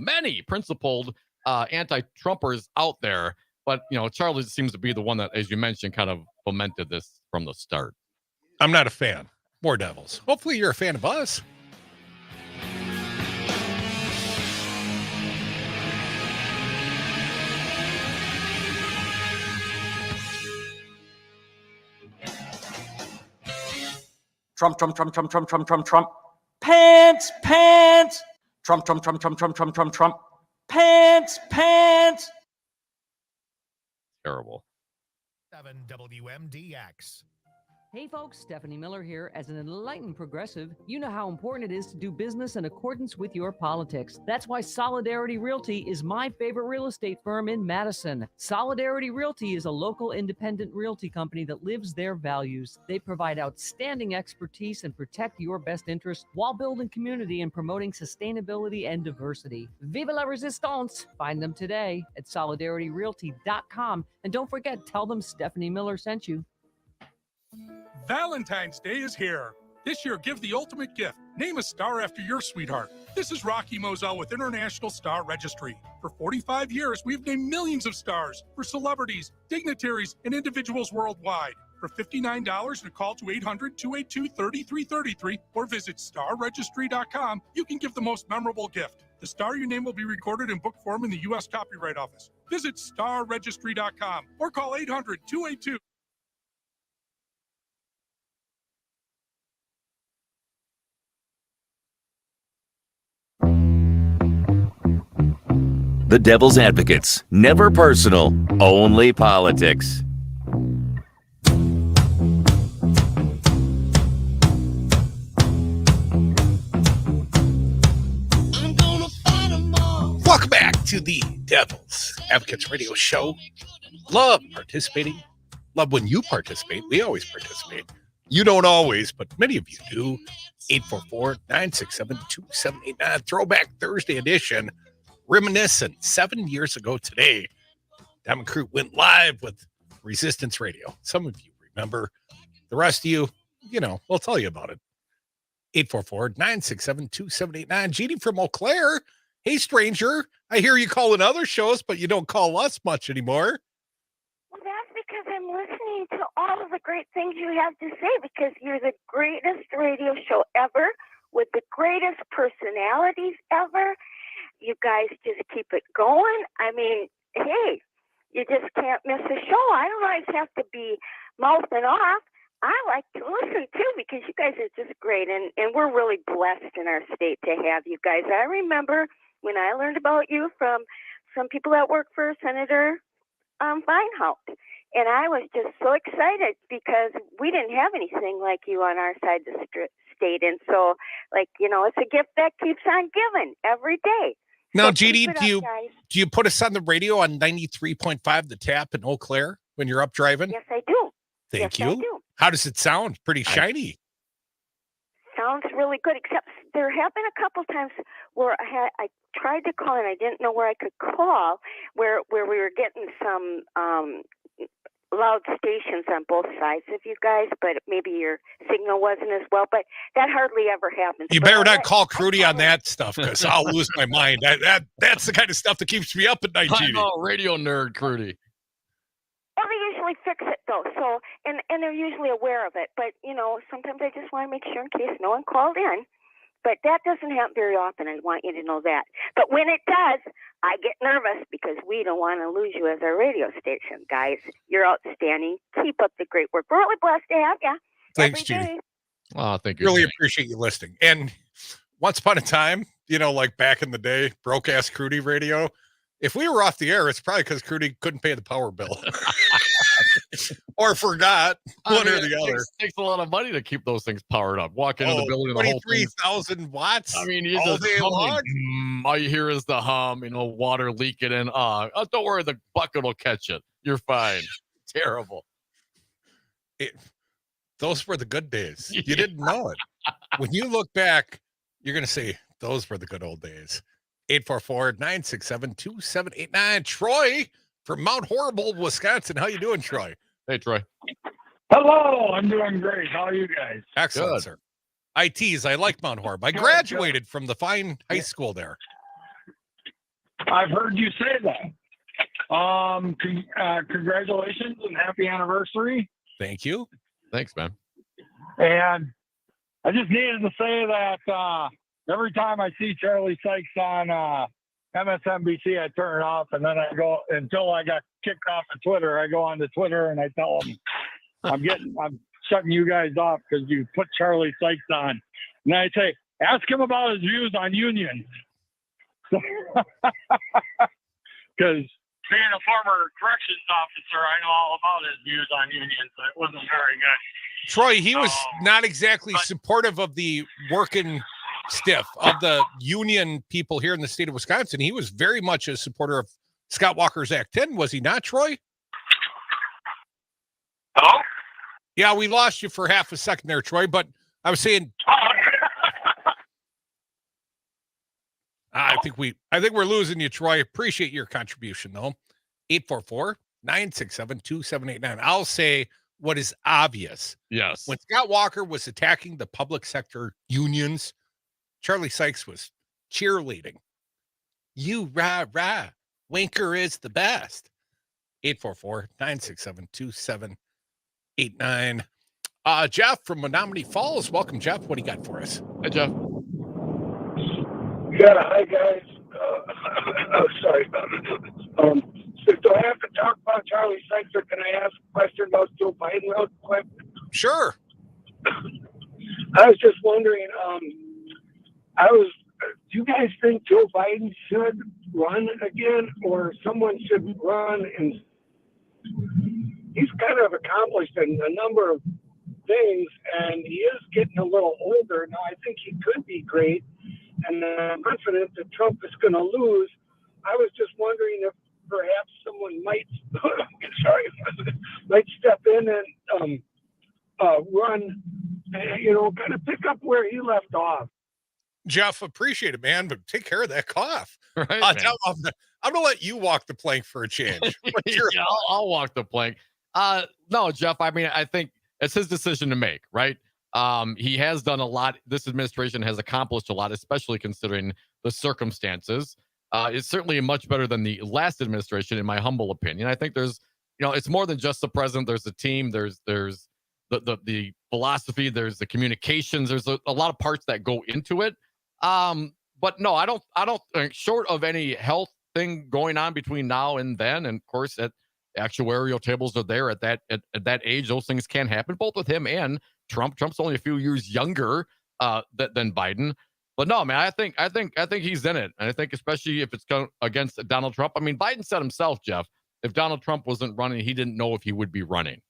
many principled anti-Trumpers out there. But, Charlie seems to be the one that, as you mentioned, kind of fomented this from the start. I'm not a fan. More devils. Hopefully you're a fan of us. Trump. Pants. Trump. Pants. Terrible. 7 WMDX. Hey folks, Stephanie Miller here. As an enlightened progressive, you know how important it is to do business in accordance with your politics. That's why Solidarity Realty is my favorite real estate firm in Madison. Solidarity Realty is a local independent realty company that lives their values. They provide outstanding expertise and protect your best interests while building community and promoting sustainability and diversity. Vive la resistance! Find them today at solidarityrealty.com. And don't forget, tell them Stephanie Miller sent you. Valentine's Day is here. This year, give the ultimate gift. Name a star after your sweetheart. This is Rocky Moselle with International Star Registry. For 45 years, we've named millions of stars for celebrities, dignitaries, and individuals worldwide. For $59 and a call to 800-282-3333 or visit starregistry.com, you can give the most memorable gift. The star you name will be recorded in book form in the U.S. Copyright Office. Visit starregistry.com or call 800-282. The Devil's Advocates. Never personal, only politics. Welcome back to the Devil's Advocates Radio Show. Love participating. Love when you participate. We always participate. You don't always, but many of you do. 844-967-2789. Throwback Thursday edition. Reminiscent. 7 years ago today, Dom Crute went live with Resistance Radio. Some of you remember. The rest of you, we'll tell you about it. 844-967-2789. Jeannie from Eau Claire. Hey, stranger. I hear you calling other shows, but you don't call us much anymore. Well, that's because I'm listening to all of the great things you have to say, because you're the greatest radio show ever with the greatest personalities ever. You guys just keep it going. I mean, hey, you just can't miss a show. I don't always have to be mouthing off. I like to listen, too, because you guys are just great, and we're really blessed in our state to have you guys. I remember when I learned about you from some people that work for Senator Feinhout, and I was just so excited because we didn't have anything like you on our side of the state, and so, it's a gift that keeps on giving every day. Now, So Jeannie, keep it do up, guys. you put us on the radio on 93.5 The Tap in Eau Claire when you're up driving? Yes, I do. Thank Yes, I you. do. How does it sound? Pretty shiny. Sounds really good, except there have been a couple times where I tried to call and I didn't know where I could call, where we were getting some loud stations on both sides of you guys, but maybe your signal wasn't as well. But that hardly ever happens. You But better I'll not let- call Crute on that stuff, because I'll lose my mind. That's the kind of stuff that keeps me up at night, I Jeannie. know, radio nerd, Crute. Well, they usually fix it though, so and they're usually aware of it. But sometimes I just want to make sure in case no one called in. But that doesn't happen very often. I want you to know that. But when it does, I get nervous because we don't want to lose you as our radio station, guys. You're outstanding. Keep up the great work. We're really blessed to have you. Thanks, every Jeannie. day. Oh, thank you. Really Jeannie. appreciate you listening. And once upon a time, like back in the day, broke ass Crute radio. If we were off the air, it's probably because Crute couldn't pay the power bill or forgot one or the other. It takes a lot of money to keep those things powered up. Walk into the building, the whole thing. 23,000 watts. I mean, you all just day long. All you hear is the hum, water leaking in. Don't worry, the bucket will catch it. You're fine. Terrible. Those were the good days. You didn't know it. When you look back, you're going to say, those were the good old days. 844-967-2789. Troy from Mount Horrible, Wisconsin. How you doing, Troy? Hey, Troy. Hello, I'm doing great. How are you guys? Excellent, Good. sir. ITs, I like Mount Horrible. I graduated from the fine high school there. I've heard you say that. Congratulations and happy anniversary. Thank you. Thanks, man. And I just needed to say that every time I see Charlie Sykes on MSNBC, I turn it off, and then I go until I got kicked off of Twitter. I go on to Twitter and I tell them I'm shutting you guys off because you put Charlie Sykes on. And I say, ask him about his views on unions. Because being a former corrections officer, I know all about his views on unions. So it wasn't very good. Troy, he was not exactly supportive of the working stiff of the union people here in the state of Wisconsin. He was very much a supporter of Scott Walker's Act 10, was he not, Troy? Hello? Yeah, we lost you for half a second there, Troy, but I was saying I think we're losing you, Troy. Appreciate your contribution, though. 844-967-2789. I'll say what is obvious. Yes. When Scott Walker was attacking the public sector unions, Charlie Sykes was cheerleading. You rah, rah. Winker is the best. 844-967-2789. Jeff from Menominee Falls. Welcome, Jeff. What do you got for us? Hey, Jeff. Yeah, hi, guys. Sorry. So do I have to talk about Charlie Sykes, or can I ask a question about Joe Biden real quick? Sure. I was just wondering, do you guys think Joe Biden should run again, or someone should run? And he's kind of accomplished a number of things, and he is getting a little older now. I think he could be great, and I'm confident that Trump is going to lose. I was just wondering if perhaps someone might, might step in and run, kind of pick up where he left off. Jeff, appreciate it, man, but take care of that cough. Right, I'm going to let you walk the plank for a change. Yeah, I'll walk the plank. No, Jeff, I mean, I think it's his decision to make, right? He has done a lot. This administration has accomplished a lot, especially considering the circumstances. It's certainly much better than the last administration, in my humble opinion. I think there's, it's more than just the president. There's the team. There's the philosophy. There's the communications. There's a lot of parts that go into it. But no, I don't think, short of any health thing going on between now and then, and of course, at actuarial tables are there at that age, those things can happen, both with him and Trump. Trump's only a few years younger than Biden. But no, man, I think he's in it. And I think especially if it's against Donald Trump. I mean, Biden said himself, Jeff, if Donald Trump wasn't running, he didn't know if he would be running.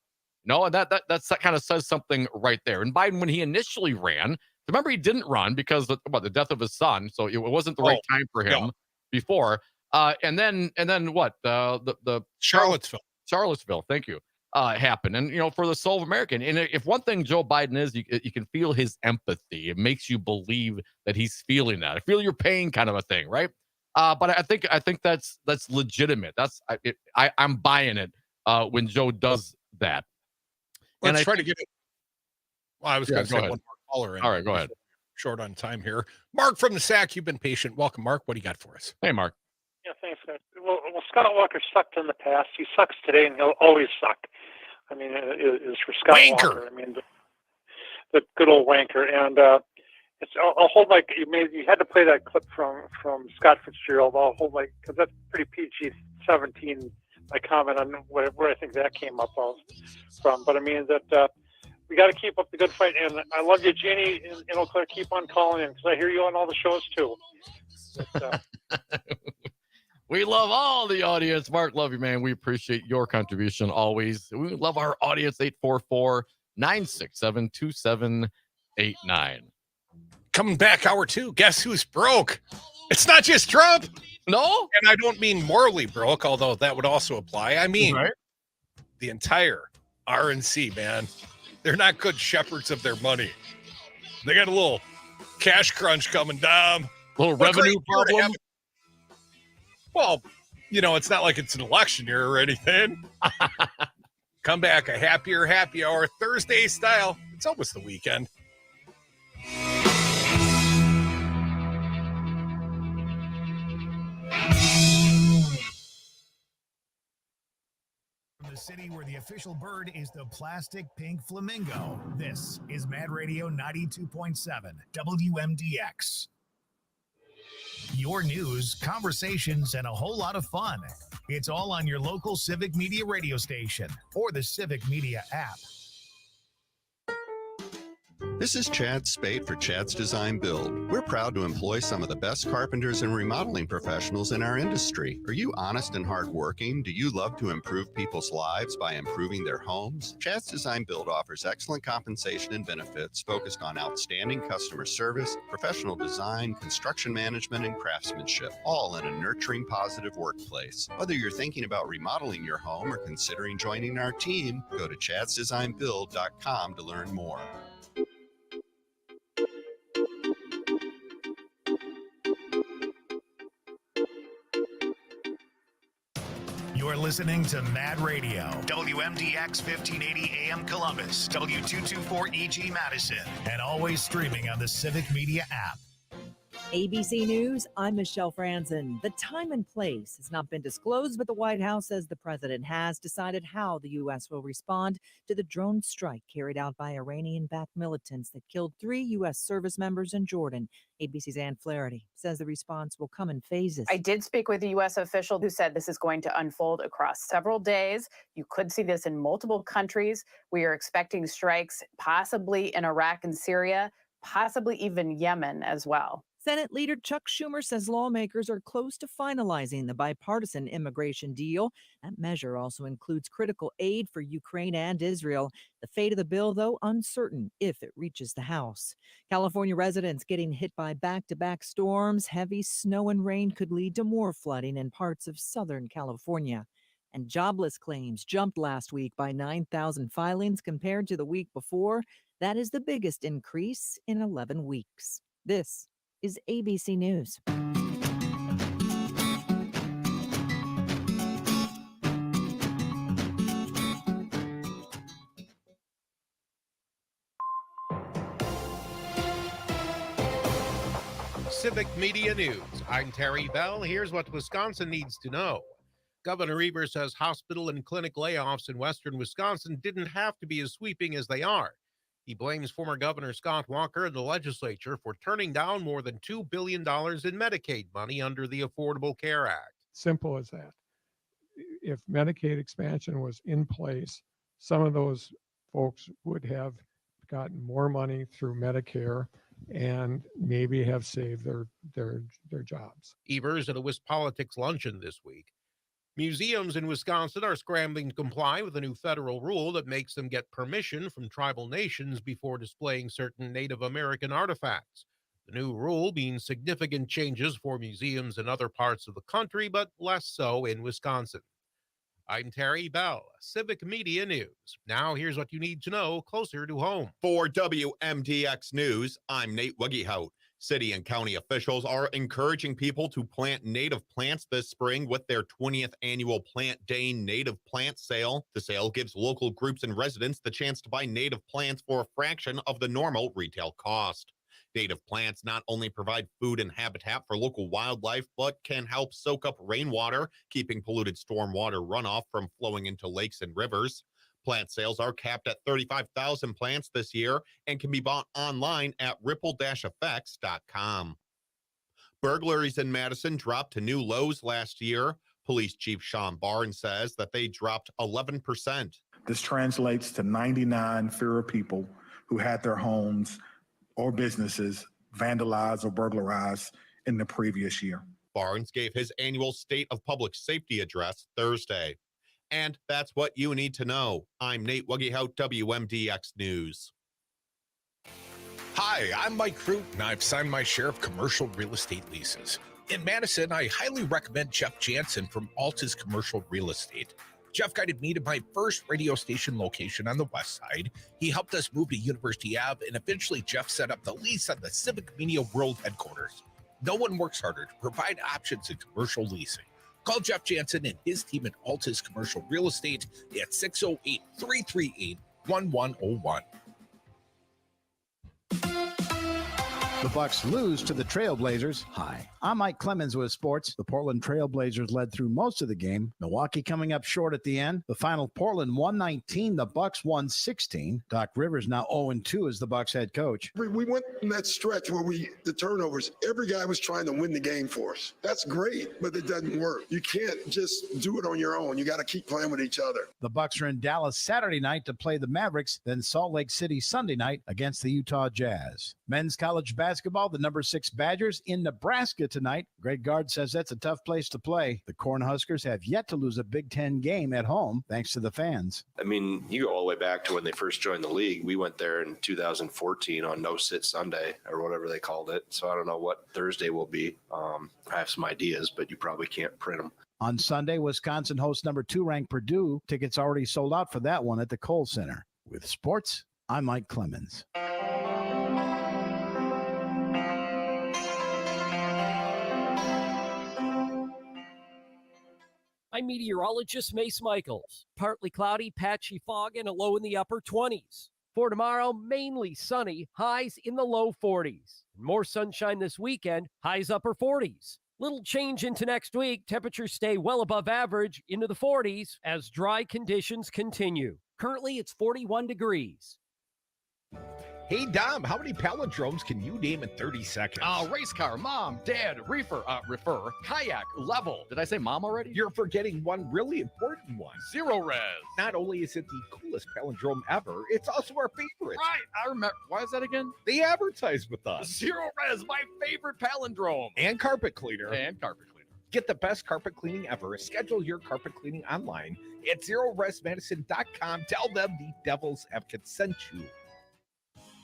And that kind of says something right there. And Biden, when he initially ran, remember, he didn't run because of the death of his son. So it wasn't the right time for him before. And then what? The Charlottesville. Thank you. Happened. And, for the soul of American. And if one thing Joe Biden is, you can feel his empathy. It makes you believe that he's feeling that. I feel your pain kind of a thing. Right. But I think that's legitimate. I'm buying it when Joe does that. Let's try to get it. Well, I was going to say one more caller. All right, go ahead. Short on time here. Mark from the SAC, you've been patient. Welcome, Mark. What do you got for us? Hey, Mark. Yeah, thanks, guys. Well, Scott Walker sucked in the past. He sucks today, and he'll always suck. I mean, it is for Scott Walker. I mean, the good old wanker. And I'll hold you had to play that clip from Scott Fitzgerald. I'll hold because that's pretty PG-17. My comment on where I think that came up from. But I mean that we got to keep up the good fight. And I love you, Jeannie in Eau Claire. Keep on calling in because I hear you on all the shows too. But, we love all the audience. Mark, love you, man. We appreciate your contribution always. We love our audience, 844-967-2789. Coming back, hour 2. Guess who's broke? It's not just Trump. No? And I don't mean morally broke, although that would also apply. I mean the entire RNC, man. They're not good shepherds of their money. They got a little cash crunch coming down. A little revenue problem. Well, it's not like it's an election year or anything. Come back, a happier happy hour, Thursday style. It's almost the weekend. From the city where the official bird is the plastic pink flamingo, this is Mad Radio 92.7 WMDX. Your news, conversations, and a whole lot of fun. It's all on your local Civic Media radio station or the Civic Media app. This is Chad Spate for Chad's Design Build. We're proud to employ some of the best carpenters and remodeling professionals in our industry. Are you honest and hardworking? Do you love to improve people's lives by improving their homes? Chad's Design Build offers excellent compensation and benefits focused on outstanding customer service, professional design, construction management, and craftsmanship, all in a nurturing, positive workplace. Whether you're thinking about remodeling your home or considering joining our team, go to chadsdesignbuild.com to learn more. You're listening to Mad Radio, WMDX 1580 AM Columbus, W224EG Madison, and always streaming on the Civic Media app. ABC News, I'm Michelle Franzen. The time and place has not been disclosed, but the White House says the president has decided how the U.S. will respond to the drone strike carried out by Iranian-backed militants that killed 3 U.S. service members in Jordan. ABC's Ann Flaherty says the response will come in phases. I did speak with a U.S. official who said this is going to unfold across several days. You could see this in multiple countries. We are expecting strikes possibly in Iraq and Syria, possibly even Yemen as well. Senate Leader Chuck Schumer says lawmakers are close to finalizing the bipartisan immigration deal. That measure also includes critical aid for Ukraine and Israel. The fate of the bill, though, uncertain if it reaches the House. California residents getting hit by back-to-back storms. Heavy snow and rain could lead to more flooding in parts of Southern California. And jobless claims jumped last week by 9,000 filings compared to the week before. That is the biggest increase in 11 weeks. This is ABC News. Civic Media News. I'm Terry Bell. Here's what Wisconsin needs to know. Governor Evers says hospital and clinic layoffs in western Wisconsin didn't have to be as sweeping as they are. He blames former Governor Scott Walker and the legislature for turning down more than $2 billion in Medicaid money under the Affordable Care Act. Simple as that. If Medicaid expansion was in place, some of those folks would have gotten more money through Medicare and maybe have saved their jobs. Evers at a WisPolitics luncheon this week. Museums in Wisconsin are scrambling to comply with a new federal rule that makes them get permission from tribal nations before displaying certain Native American artifacts. The new rule means significant changes for museums in other parts of the country, but less so in Wisconsin. I'm Terry Bell, Civic Media News. Now here's what you need to know closer to home. For WMDX News, I'm Nate Wiggyhout. City and county officials are encouraging people to plant native plants this spring with their 20th annual Plant Day native plant sale. The sale gives local groups and residents the chance to buy native plants for a fraction of the normal retail cost. Native plants not only provide food and habitat for local wildlife, but can help soak up rainwater, keeping polluted stormwater runoff from flowing into lakes and rivers. Plant sales are capped at 35,000 plants this year and can be bought online at ripple-effects.com. Burglaries in Madison dropped to new lows last year. Police Chief Sean Barnes says that they dropped 11%. This translates to 99 fewer people who had their homes or businesses vandalized or burglarized in the previous year. Barnes gave his annual State of Public Safety address Thursday. And that's what you need to know. I'm Nate Wuggyhout, WMDX News. Hi, I'm Mike Crute, and I've signed my share of commercial real estate leases. In Madison, I highly recommend Jeff Jansen from Alta's Commercial Real Estate. Jeff guided me to my first radio station location on the west side. He helped us move to University Ave, and eventually Jeff set up the lease on the Civic Media World headquarters. No one works harder to provide options in commercial leasing. Call Jeff Jansen and his team at Alta's Commercial Real Estate at 608-338-1101. The Bucks lose to the Trailblazers. Hi, I'm Mike Clemens with sports. The Portland Trailblazers led through most of the game. Milwaukee coming up short at the end. The final, Portland 119, the Bucks 116. Doc Rivers now 0-2 as the Bucks head coach. We went in that stretch where the turnovers, every guy was trying to win the game for us. That's great, but it doesn't work. You can't just do it on your own. You got to keep playing with each other. The Bucks are in Dallas Saturday night to play the Mavericks, then Salt Lake City Sunday night against the Utah Jazz. Men's college basketball, the number 6 Badgers in Nebraska tonight. Greg Gard says that's a tough place to play. The Cornhuskers have yet to lose a Big Ten game at home, thanks to the fans. I mean, you go all the way back to when they first joined the league. We went there in 2014 on No Sit Sunday or whatever they called it. So I don't know what Thursday will be. I have some ideas, but you probably can't print them. On Sunday, Wisconsin hosts number 2 ranked Purdue. Tickets already sold out for that one at the Kohl Center. With sports, I'm Mike Clemens. I'm meteorologist Mace Michaels. Partly cloudy, patchy fog, and a low in the upper 20s. For tomorrow, mainly sunny, highs in the low 40s. More sunshine this weekend, highs upper 40s. Little change into next week. Temperatures stay well above average into the 40s as dry conditions continue. Currently, it's 41 degrees. Hey, Dom, how many palindromes can you name in 30 seconds? Race car, mom, dad, reefer, kayak, level. Did I say mom already? You're forgetting one really important one. Zero res. Not only is it the coolest palindrome ever, it's also our favorite. Right, I remember. Why is that again? They advertise with us. Zero res, my favorite palindrome. And carpet cleaner. Get the best carpet cleaning ever. Schedule your carpet cleaning online at zeroresmedicine.com. Tell them the Devil's Advocate sent you.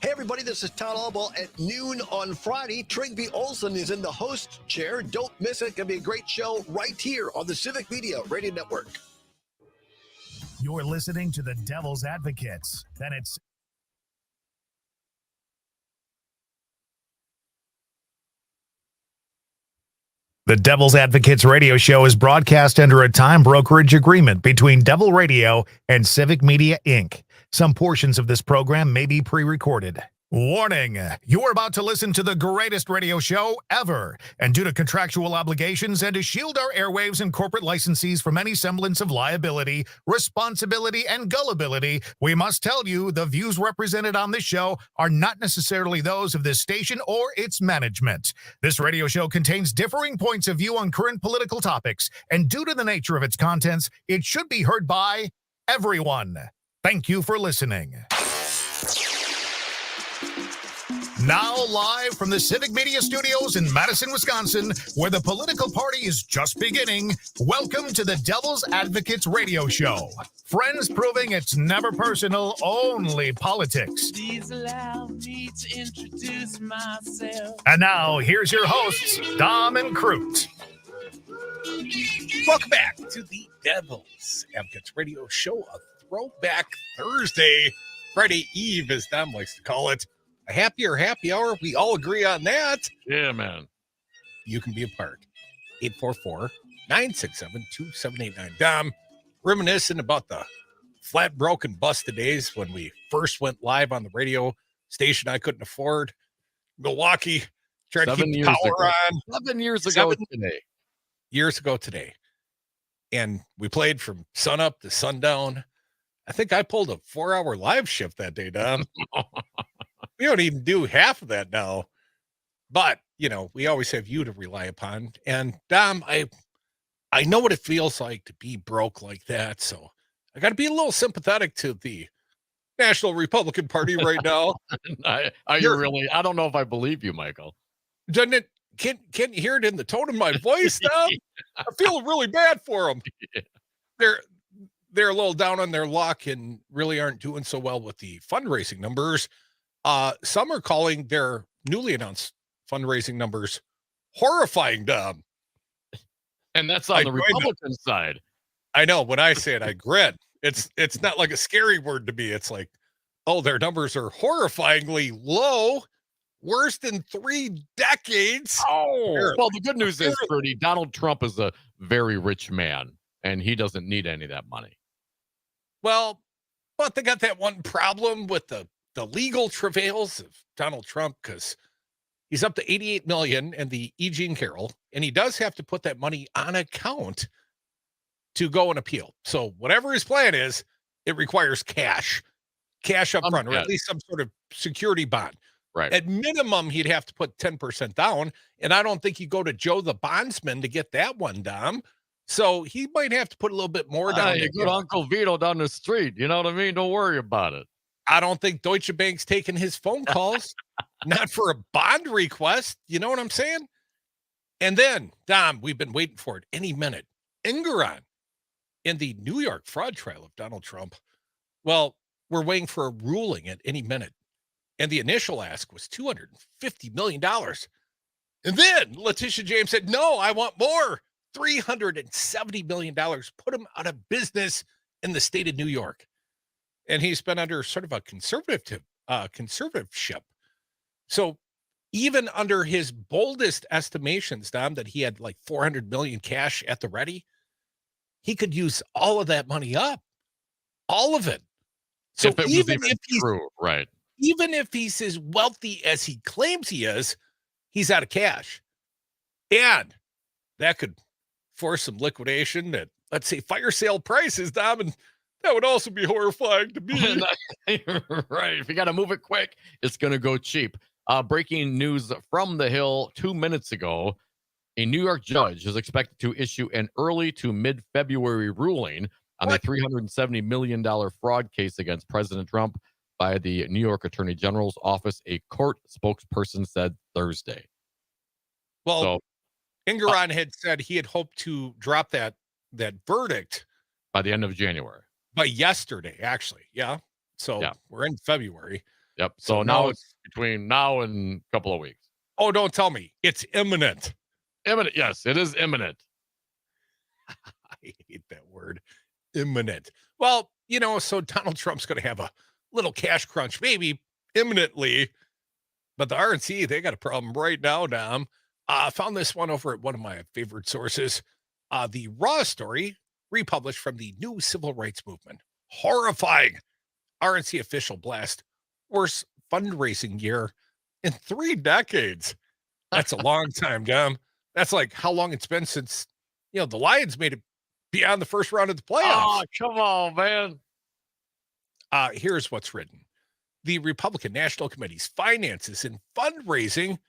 Hey, everybody, this is Town Hall Ball at noon on Friday. Trigby Olson is in the host chair. Don't miss it. It's going to be a great show right here on the Civic Media Radio Network. You're listening to the Devil's Advocates. Then it's The Devil's Advocates radio show is broadcast under a time brokerage agreement between Devil Radio and Civic Media, Inc. Some portions of this program may be pre-recorded. Warning, you are about to listen to the greatest radio show ever. And due to contractual obligations and to shield our airwaves and corporate licensees from any semblance of liability, responsibility, and gullibility, we must tell you the views represented on this show are not necessarily those of this station or its management. This radio show contains differing points of view on current political topics, and due to the nature of its contents, it should be heard by everyone. Thank you for listening. Now live from the Civic Media Studios in Madison, Wisconsin, where the political party is just beginning, welcome to the Devil's Advocates radio show. Friends proving it's never personal, only politics. Please allow me to introduce myself. And now, here's your hosts, Dom and Crute. Welcome back to the Devil's Advocates radio show, a throwback Thursday, Friday Eve, as Dom likes to call it. A happier happy hour. We all agree on that. Yeah, man. You can be a part. 844-967-2789. Dom, reminiscing about the flat broken busted days when we first went live on the radio station I couldn't afford. Milwaukee, trying to keep the power on. 7 years ago today. Years ago today. And we played from sun up to sundown. I think I pulled a 4-hour live shift that day, Dom. We don't even do half of that now. But, you know, we always have you to rely upon. And, Dom, I know what it feels like to be broke like that. So I got to be a little sympathetic to the National Republican Party right now. Are you really? I don't know if I believe you, Michael. Doesn't it? Can't you hear it in the tone of my voice, Dom? I feel really bad for them. Yeah. They're a little down on their luck and really aren't doing so well with the fundraising numbers. Some are calling their newly announced fundraising numbers horrifying, Dom. And that's on the Republican side. I know. When I say it, I grin. It's not like a scary word to me. It's like, oh, their numbers are horrifyingly low, worse than 3 decades. Oh, well, the good news is, Bertie, Donald Trump is a very rich man, and he doesn't need any of that money. Well, but they got that one problem with the legal travails of Donald Trump, because he's up to 88 million and the E. Jean Carroll, and he does have to put that money on account to go and appeal. So whatever his plan is, it requires cash up front, or at least some sort of security bond. Right. At minimum, he'd have to put 10% down, and I don't think you go to Joe the bondsman to get that one, Dom. So he might have to put a little bit more down. You go to Uncle Vito down the street. You know what I mean? Don't worry about it. I don't think Deutsche Bank's taking his phone calls, not for a bond request. You know what I'm saying? And then, Dom, we've been waiting for it any minute. Engeron in the New York fraud trial of Donald Trump. Well, we're waiting for a ruling at any minute. And the initial ask was $250 million. And then Letitia James said, no, I want more. $370 million. Put him out of business in the state of New York. And he's been under sort of a conservativeship. So even under his boldest estimations, Dom, that he had like 400 million cash at the ready, he could use all of that money up. All of it. So if it even was even true, right. Even if he's as wealthy as he claims he is, he's out of cash. And that could force some liquidation at, let's say, fire sale prices, Dom, and That would also be horrifying to me. Right. If you got to move it quick, it's going to go cheap. Breaking news from the Hill 2 minutes ago. A New York judge is expected to issue an early to mid-February ruling on the $370 million fraud case against President Trump by the New York Attorney General's office, a court spokesperson said Thursday. Well, Engeron had said he had hoped to drop that verdict by the end of January. By yesterday, actually. Yeah. So we're in February. Yep. So now it's between now and a couple of weeks. Oh, don't tell me. It's imminent. Imminent. Yes, it is imminent. I hate that word. Imminent. Well, so Donald Trump's going to have a little cash crunch, maybe imminently. But the RNC, they got a problem right now, Dom. I found this one over at one of my favorite sources. The Raw story republished from the New Civil Rights Movement. Horrifying. RNC official blast. Worst fundraising year in 3 decades. That's a long time, Dom. That's like how long it's been since, the Lions made it beyond the first round of the playoffs. Oh, come on, man. Here's what's written. The Republican National Committee's finances and fundraising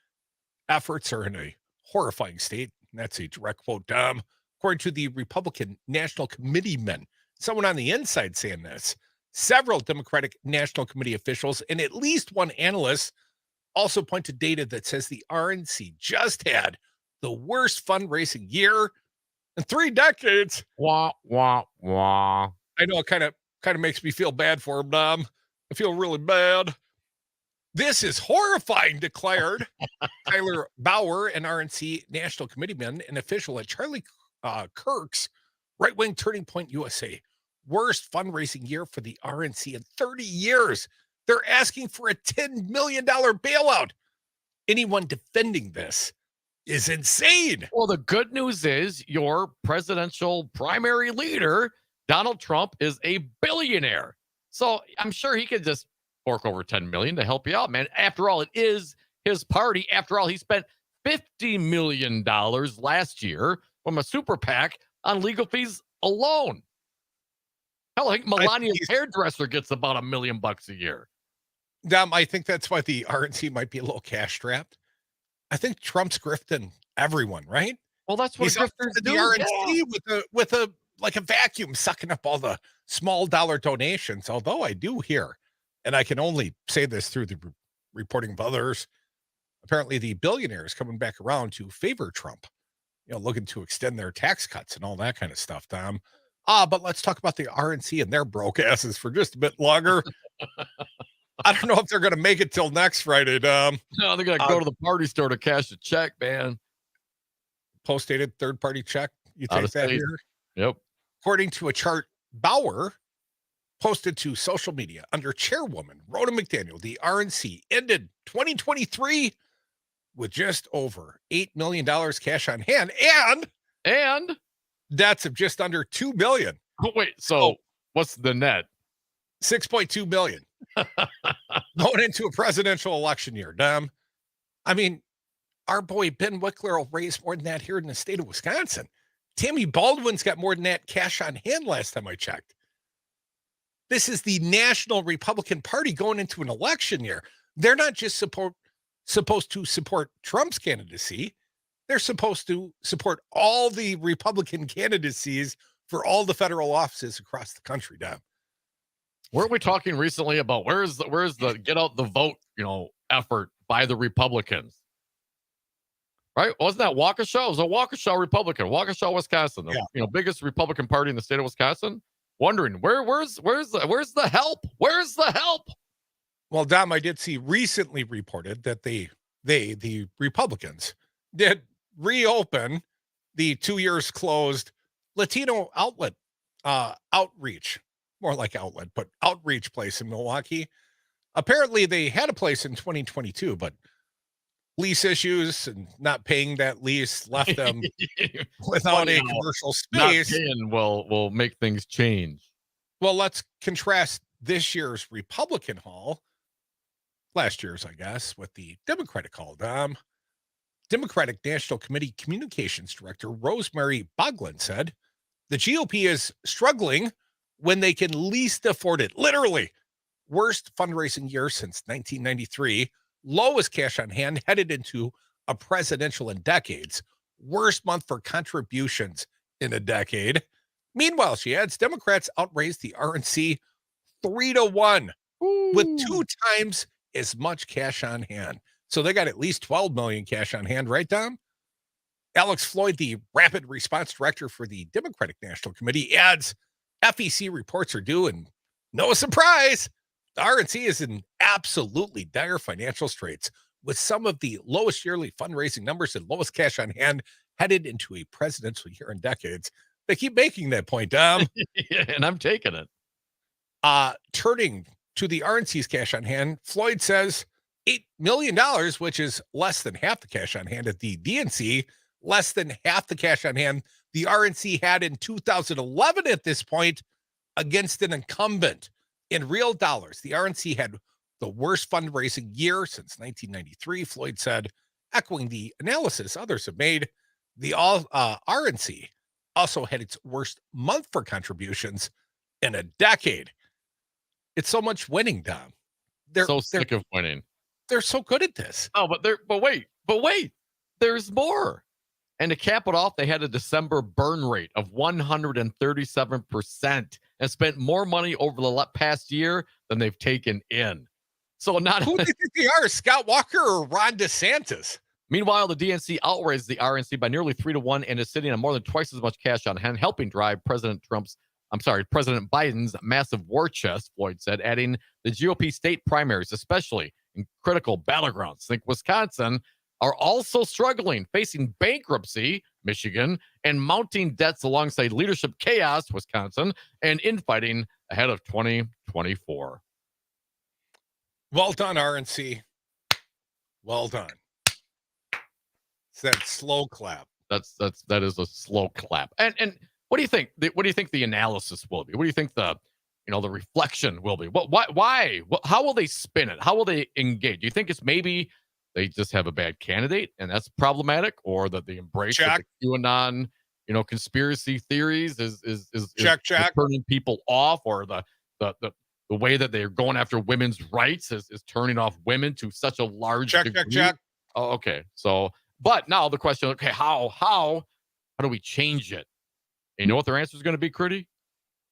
efforts are in a horrifying state. And that's a direct quote, Dom. According to the Republican National Committeemen, someone on the inside saying this, several Democratic National Committee officials and at least one analyst also point to data that says the RNC just had the worst fundraising year in 3 decades. Wah, wah, wah. I know it kind of makes me feel bad for him, Dom. I feel really bad. This is horrifying, declared Tyler Bauer, an RNC National Committeeman, an official at Charlie Kirk's right-wing Turning Point USA. Worst fundraising year for the RNC in 30 years. They're asking for a $10 million bailout. Anyone defending this is insane. Well, the good news is your presidential primary leader, Donald Trump, is a billionaire. So I'm sure he could just fork over $10 million to help you out, man. After all, it is his party. After all, he spent $50 million last year from a super PAC on legal fees alone. Hell, I think Melania's hairdresser gets about $1 million a year. Dom, I think that's why the RNC might be a little cash strapped. I think Trump's grifting everyone, right? Well, that's what grifters do. The RNC with a vacuum sucking up all the small dollar donations. Although I do hear, and I can only say this through the reporting of others, apparently the billionaires coming back around to favor Trump, looking to extend their tax cuts and all that kind of stuff, Dom. But let's talk about the RNC and their broke asses for just a bit longer. I don't know if they're going to make it till next Friday, Dom. No, they're going to go to the party store to cash a check, man. Post-dated third-party check. You take that here? Yep. According to a chart Bauer posted to social media under chairwoman Rhoda McDaniel, the RNC ended 2023 with just over $8 million cash on hand and debts of just under $2 billion. Oh, wait, so what's the net? $6.2 billion. Going into a presidential election year, Dom. I mean, our boy Ben Wickler will raise more than that here in the state of Wisconsin. Tammy Baldwin's got more than that cash on hand last time I checked. This is the National Republican Party going into an election year. They're not just supposed to support Trump's candidacy. They're supposed to support all the Republican candidacies for all the federal offices across the country, Dom. Weren't we talking recently about where's the get out the vote, effort by the Republicans? Right? Wasn't that Waukesha? It was a Waukesha Republican, Waukesha, Wisconsin, the biggest Republican party in the state of Wisconsin. Wondering where's the help? Where's the help? Well, Dom, I did see recently reported that the Republicans did reopen the 2 years closed Latino outreach, more like outlet, but outreach place in Milwaukee. Apparently they had a place in 2022, but lease issues and not paying that lease left them without a commercial space. Not paying will make things change. Well, let's contrast this year's Republican hall, last year's, I guess, with the Democratic hall, Dom. Democratic National Committee Communications Director Rosemary Boglin said, the GOP is struggling when they can least afford it. Literally, worst fundraising year since 1993, lowest cash on hand headed into a presidential in decades, worst month for contributions in a decade. Meanwhile, she adds, Democrats outraised the RNC 3-1 with 2 times as much cash on hand. So they got at least 12 million cash on hand, right, Dom? Alex Floyd, the rapid response director for the Democratic National Committee, adds, FEC reports are due, and no surprise, the RNC is in absolutely dire financial straits with some of the lowest yearly fundraising numbers and lowest cash on hand headed into a presidential year in decades. They keep making that point, Dom. Yeah, and I'm taking it. Turning to the RNC's cash on hand, Floyd says $8 million, which is less than half the cash on hand at the DNC, less than half the cash on hand the RNC had in 2011 at this point against an incumbent. In real dollars, the RNC had the worst fundraising year since 1993, Floyd said, echoing the analysis others have made. The RNC also had its worst month for contributions in a decade. It's so much winning, Dom. They're sick of winning. They're so good at this. Oh, but wait, there's more. And to cap it off, they had a December burn rate of 137% and spent more money over the past year than they've taken in. So not who do you think they are, Scott Walker or Ron DeSantis? Meanwhile, the DNC outraised the RNC by nearly 3-1 and is sitting on more than twice as much cash on hand, helping drive President Biden's massive war chest, Floyd said, adding the GOP state primaries, especially in critical battlegrounds. Think Wisconsin are also struggling, facing bankruptcy, Michigan, and mounting debts alongside leadership chaos, Wisconsin, and infighting ahead of 2024. Well done, RNC. Well done. It's that slow clap. That is a slow clap. And what do you think? What do you think the analysis will be? What do you think the reflection will be? Why? How will they spin it? How will they engage? Do you think it's maybe they just have a bad candidate and that's problematic, or that they embrace the QAnon, conspiracy theories is turning people off, or the way that they're going after women's rights is turning off women to such a large degree? Check. Oh, okay. So, but now the question, okay, how do we change it? And you know what their answer is going to be, Crute?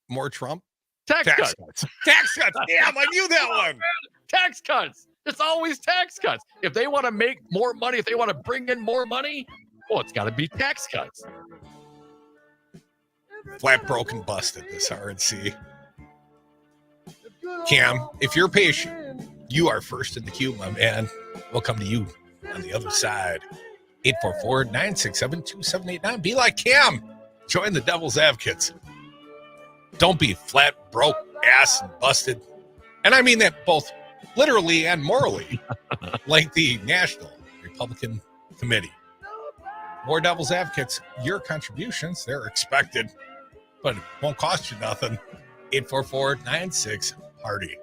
More Trump? Tax cuts. Tax cuts. Damn, I knew that one. Tax cuts. It's always tax cuts. If they want to make more money, if they want to bring in more money, well, it's got to be tax cuts. Flat, broken, busted, this RNC. Cam, if you're patient, you are first in the queue, my man. We'll come to you on the other side. 844-967-2789. Be like Cam. Join the Devil's Advocates. Don't be flat, broke, ass, and busted. And I mean that both literally and morally, like the National Republican Committee. More Devil's Advocates. Your contributions, they're expected, but it won't cost you nothing. 844-96-HARDY.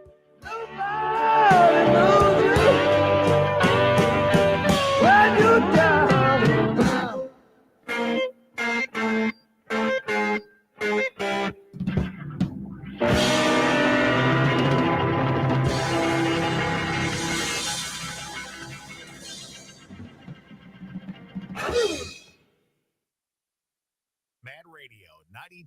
Mad Radio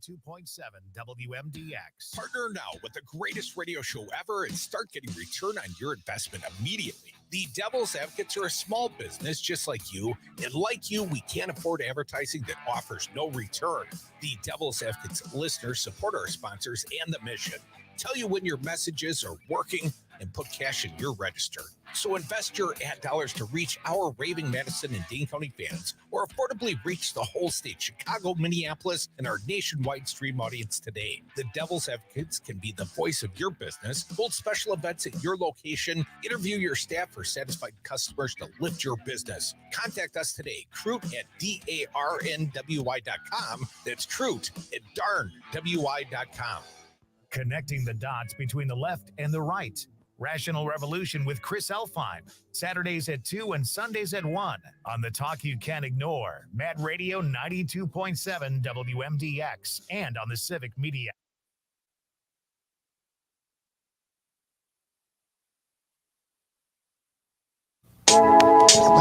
92.7 WMDX. Partner now with the greatest radio show ever and start getting return on your investment immediately. The Devil's Advocates are a small business just like you, and like you, we can't afford advertising that offers no return. The Devil's Advocates listeners support our sponsors and the mission. Tell you when your messages are working and put cash in your register. So invest your ad dollars to reach our raving Madison and Dane County fans, or affordably reach the whole state, Chicago, Minneapolis, and our nationwide stream audience today. The Devil's Advocates can be the voice of your business, hold special events at your location, interview your staff for satisfied customers to lift your business. Contact us today, Crute at darnwy.com. That's Crute at darnwy.com. Connecting the dots between the left and the right. Rational Revolution with Chris Elfine. Saturdays at 2 and Sundays at 1 on the talk you can't ignore. Mad Radio 92.7 WMDX and on the Civic Media.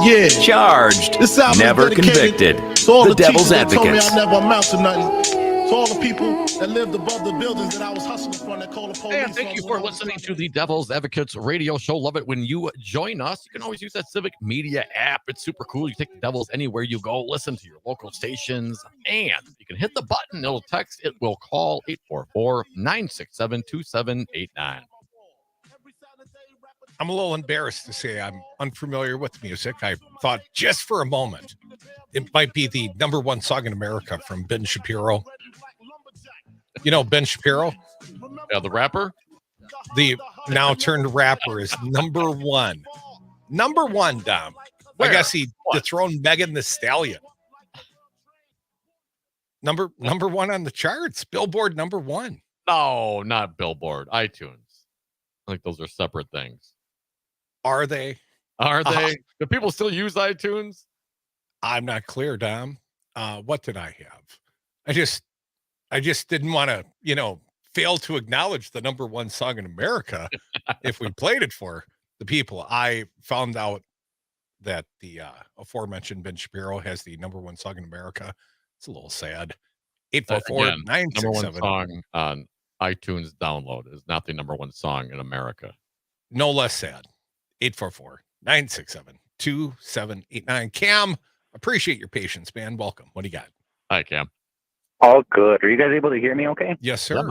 Yeah. Charged. This album Never is dedicated convicted. to all The the Devil's teachers that told me Advocates. I never amount to nothing. To all the people that lived above the buildings that I was hustling from that called the police. And thank you for listening to the Devil's Advocates radio show. Love it when you join us. You can always use that Civic Media app. It's super cool. You take the Devils anywhere you go. Listen to your local stations. And you can hit the button. It'll text. It will call 844-967-2789. I'm a little embarrassed to say I'm unfamiliar with music. I thought just for a moment it might be the number one song in America from Ben Shapiro. You know Ben Shapiro? Yeah, the rapper? The now turned rapper is number one. Number one, Dom. Where? I guess he dethroned Megan Thee Stallion. Number one on the charts. Billboard number one. No, not Billboard. iTunes. I think those are separate things. Are they? Are they? Do people still use iTunes? I'm not clear, Dom. What did I have? I just didn't want to, fail to acknowledge the number one song in America if we played it for the people. I found out that the aforementioned Ben Shapiro has the number one song in America. It's a little sad. 844-967. Number one song on iTunes download is not the number one song in America. No less sad. 844-967-2789. Cam, appreciate your patience, man. Welcome. What do you got? Hi, Cam. All good. Are you guys able to hear me okay? Yes, sir.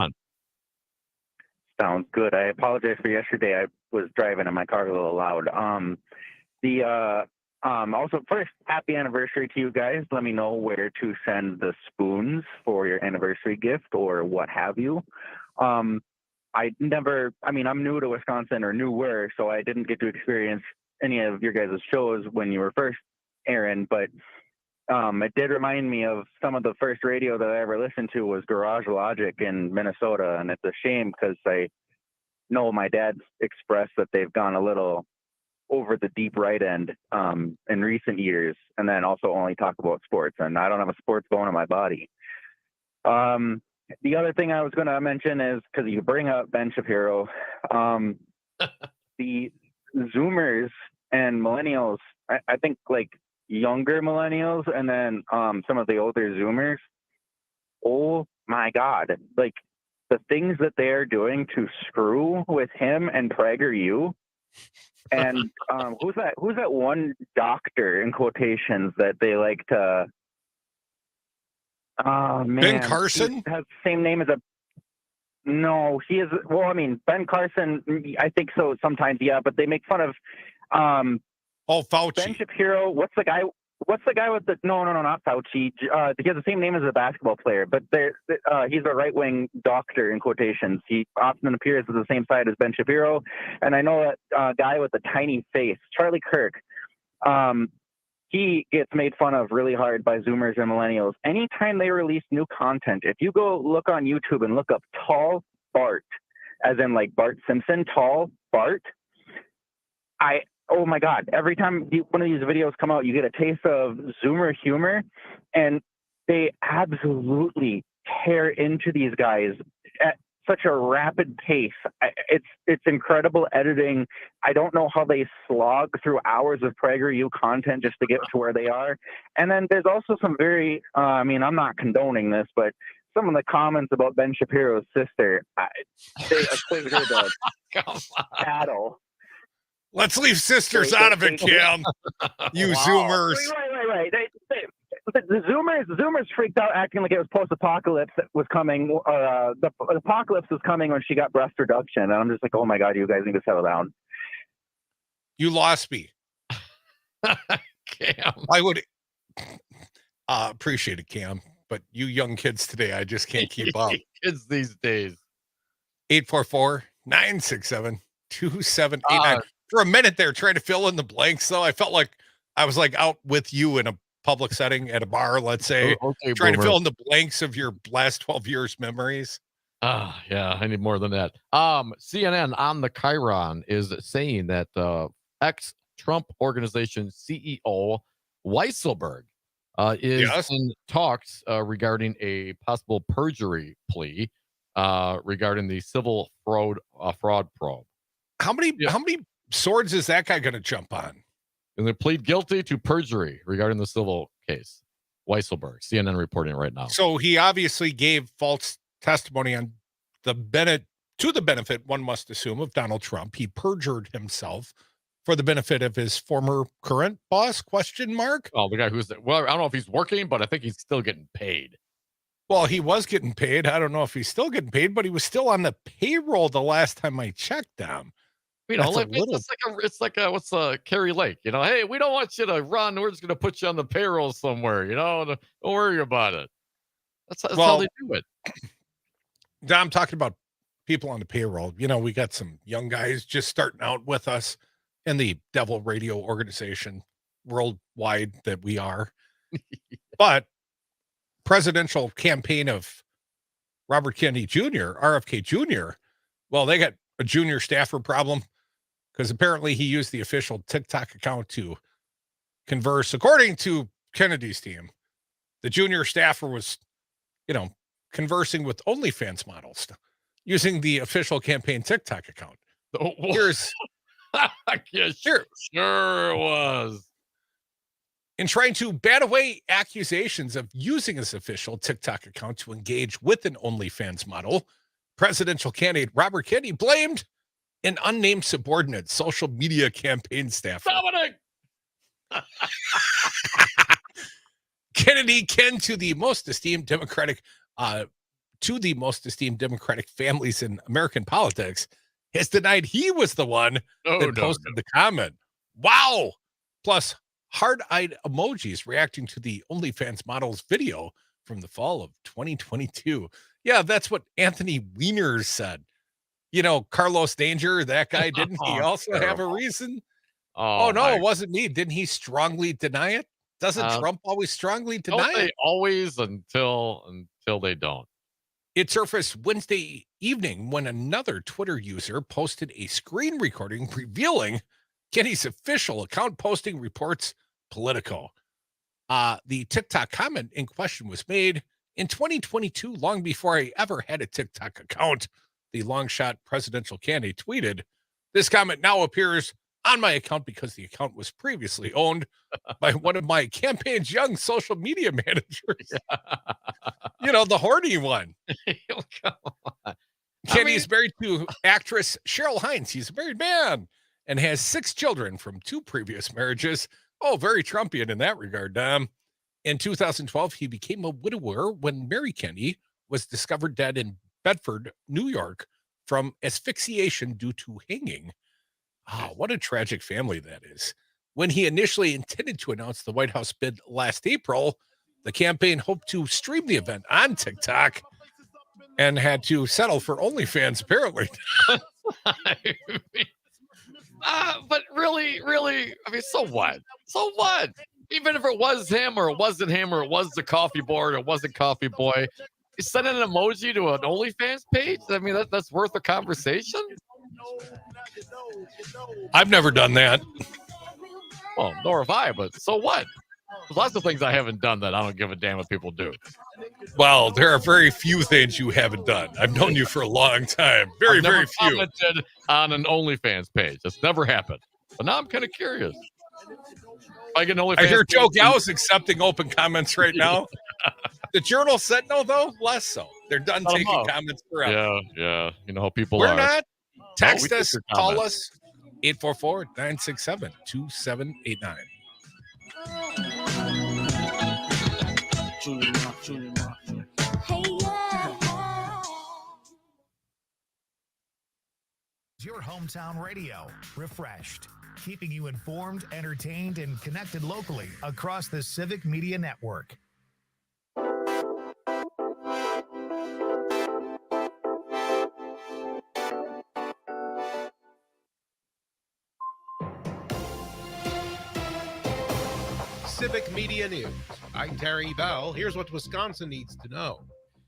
Sounds good. I apologize for yesterday. I was driving and my car was a little loud. Also, first, happy anniversary to you guys. Let me know where to send the spoons for your anniversary gift or what have you. I'm new to Wisconsin or newer, so I didn't get to experience any of your guys' shows when you were first airing, but it did remind me of some of the first radio that I ever listened to was Garage Logic in Minnesota, and it's a shame because I know my dad's expressed that they've gone a little over the deep right end in recent years, and then also only talk about sports, and I don't have a sports bone in my body. The other thing I was going to mention is, because you bring up Ben Shapiro, the Zoomers and millennials, I think like younger millennials and then some of the older Zoomers, oh my God, like the things that they are doing to screw with him and PragerU. And who's that one doctor in quotations that they like to Ben Carson? He has the same name as no, he is Ben Carson, I think so sometimes, yeah, but they make fun of Fauci. Ben Shapiro. What's the guy with the no, not Fauci. He has the same name as a basketball player, but he's a right-wing doctor in quotations. He often appears at the same side as Ben Shapiro. And I know that guy with the tiny face, Charlie Kirk, he gets made fun of really hard by Zoomers and millennials. Anytime they release new content, if you go look on YouTube and look up Tall Bart, as in like Bart Simpson, Tall Bart, oh my God, every time one of these videos come out, you get a taste of Zoomer humor, and they absolutely tear into these guys at such a rapid pace. It's incredible editing. I don't know how they slog through hours of PragerU content just to get to where they are. And then there's also some very, I'm not condoning this, but some of the comments about Ben Shapiro's sister, they equate her to cattle. Let's leave sisters out of it, Cam. You Zoomers. Right. The Zoomers freaked out, acting like it was post-apocalypse that was coming. The apocalypse was coming when she got breast reduction, and I'm just like, oh my God, you guys need to settle down. You lost me, Cam. I would appreciate it, Cam, but you young kids today, I just can't keep up. Kids these days. 844-967-2789. For a minute there, trying to fill in the blanks, though, I felt like I was like out with you in a public setting at a bar, let's say, trying to fill in the blanks of your last 12 years memories. Yeah, I need more than that. CNN on the Chiron is saying that ex-Trump organization CEO Weisselberg is in talks regarding a possible perjury plea regarding the civil fraud probe. How many swords is that guy going to jump on? and they plead guilty to perjury regarding the civil case. Weisselberg, CNN reporting right now. So he obviously gave false testimony on to the benefit, one must assume, of Donald Trump. He perjured himself for the benefit of his former current boss, ? Oh, the guy I don't know if he's working, but I think he's still getting paid. Well, he was getting paid. I don't know if he's still getting paid, but he was still on the payroll the last time I checked them. You know, it's like what's Kerry Lake? You know, hey, we don't want you to run. We're just going to put you on the payroll somewhere. You know, don't worry about it. That's how they do it. I'm talking about people on the payroll. You know, we got some young guys just starting out with us in the Devil Radio organization worldwide that we are. But presidential campaign of Robert Kennedy Jr., RFK Jr., well, they got a junior staffer problem because apparently he used the official TikTok account to converse. According to Kennedy's team, the junior staffer was, conversing with OnlyFans models using the official campaign TikTok account. Here's sure it was. In trying to bat away accusations of using his official TikTok account to engage with an OnlyFans model, presidential candidate Robert Kennedy blamed an unnamed subordinate social media campaign staffer. Dominic! Kennedy, to the most esteemed Democratic families in American politics, has denied he was the one that posted the comment. Wow! Plus, hard-eyed emojis reacting to the OnlyFans model's video from the fall of 2022. Yeah, that's what Anthony Weiner said. Carlos Danger, that guy, didn't he also have a reason? Oh no, it wasn't me. Didn't he strongly deny it? Doesn't Trump always strongly deny it? Always until they don't. It surfaced Wednesday evening when another Twitter user posted a screen recording revealing Kennedy's official account posting, reports Politico. The TikTok comment in question was made in 2022, long before I ever had a TikTok account. The long shot presidential candidate tweeted, "This comment now appears on my account because the account was previously owned by one of my campaign's young social media managers." The horny one. Come on. Kennedy is married to actress Cheryl Hines. He's a married man and has 6 children from 2 previous marriages. Oh, very Trumpian in that regard, Dom. In 2012, he became a widower when Mary Kennedy was discovered dead in Bedford, New York, from asphyxiation due to hanging. What a tragic family that is. When he initially intended to announce the White House bid last April, the campaign hoped to stream the event on TikTok and had to settle for OnlyFans, apparently. But really, so what? So what? Even if it was him or it wasn't him or it was the coffee board or it wasn't coffee boy, you send an emoji to an OnlyFans page? I mean, that's worth a conversation? I've never done that. Well, nor have I, but so what? There's lots of things I haven't done that I don't give a damn what people do. Well, there are very few things you haven't done. I've known you for a long time. Very few. Commented on an OnlyFans page. That's never happened. But now I'm kind of curious. I hear Joe Gow's accepting open comments right now. The Journal Sentinel, though, less so. They're done taking comments forever. Yeah. You know how people We're are. not. Text us, call us, 844-967-2789. Your hometown radio, refreshed, keeping you informed, entertained, and connected locally across the Civic Media Network. Civic Media News. I'm Terry Bell. Here's what Wisconsin needs to know.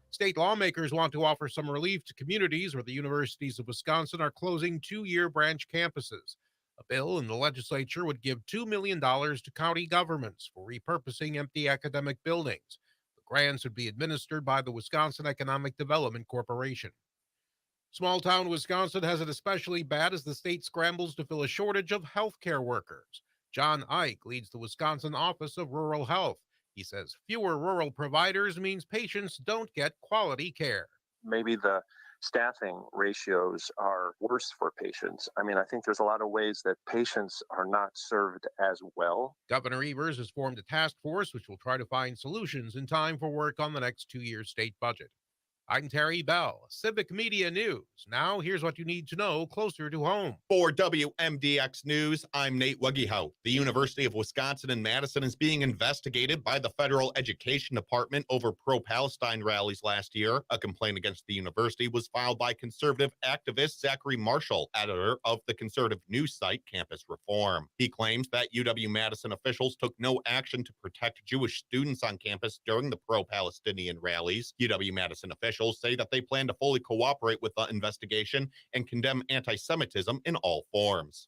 State lawmakers want to offer some relief to communities where the universities of Wisconsin are closing 2-year branch campuses. A bill in the legislature would give $2 million to county governments for repurposing empty academic buildings. The grants would be administered by the Wisconsin Economic Development Corporation. Small-town Wisconsin has it especially bad as the state scrambles to fill a shortage of healthcare workers. John Ike leads the Wisconsin Office of Rural Health. He says fewer rural providers means patients don't get quality care. Maybe the staffing ratios are worse for patients. I mean, I think there's a lot of ways that patients are not served as well. Governor Evers has formed a task force which will try to find solutions in time for work on the next 2-year state budget. I'm Terry Bell, Civic Media News. Now, here's what you need to know closer to home. For WMDX News, I'm Nate Wuggehout. The University of Wisconsin in Madison is being investigated by the Federal Education Department over pro-Palestine rallies last year. A complaint against the university was filed by conservative activist Zachary Marshall, editor of the conservative news site Campus Reform. He claims that UW-Madison officials took no action to protect Jewish students on campus during the pro-Palestinian rallies. UW-Madison officials say that they plan to fully cooperate with the investigation and condemn anti-Semitism in all forms.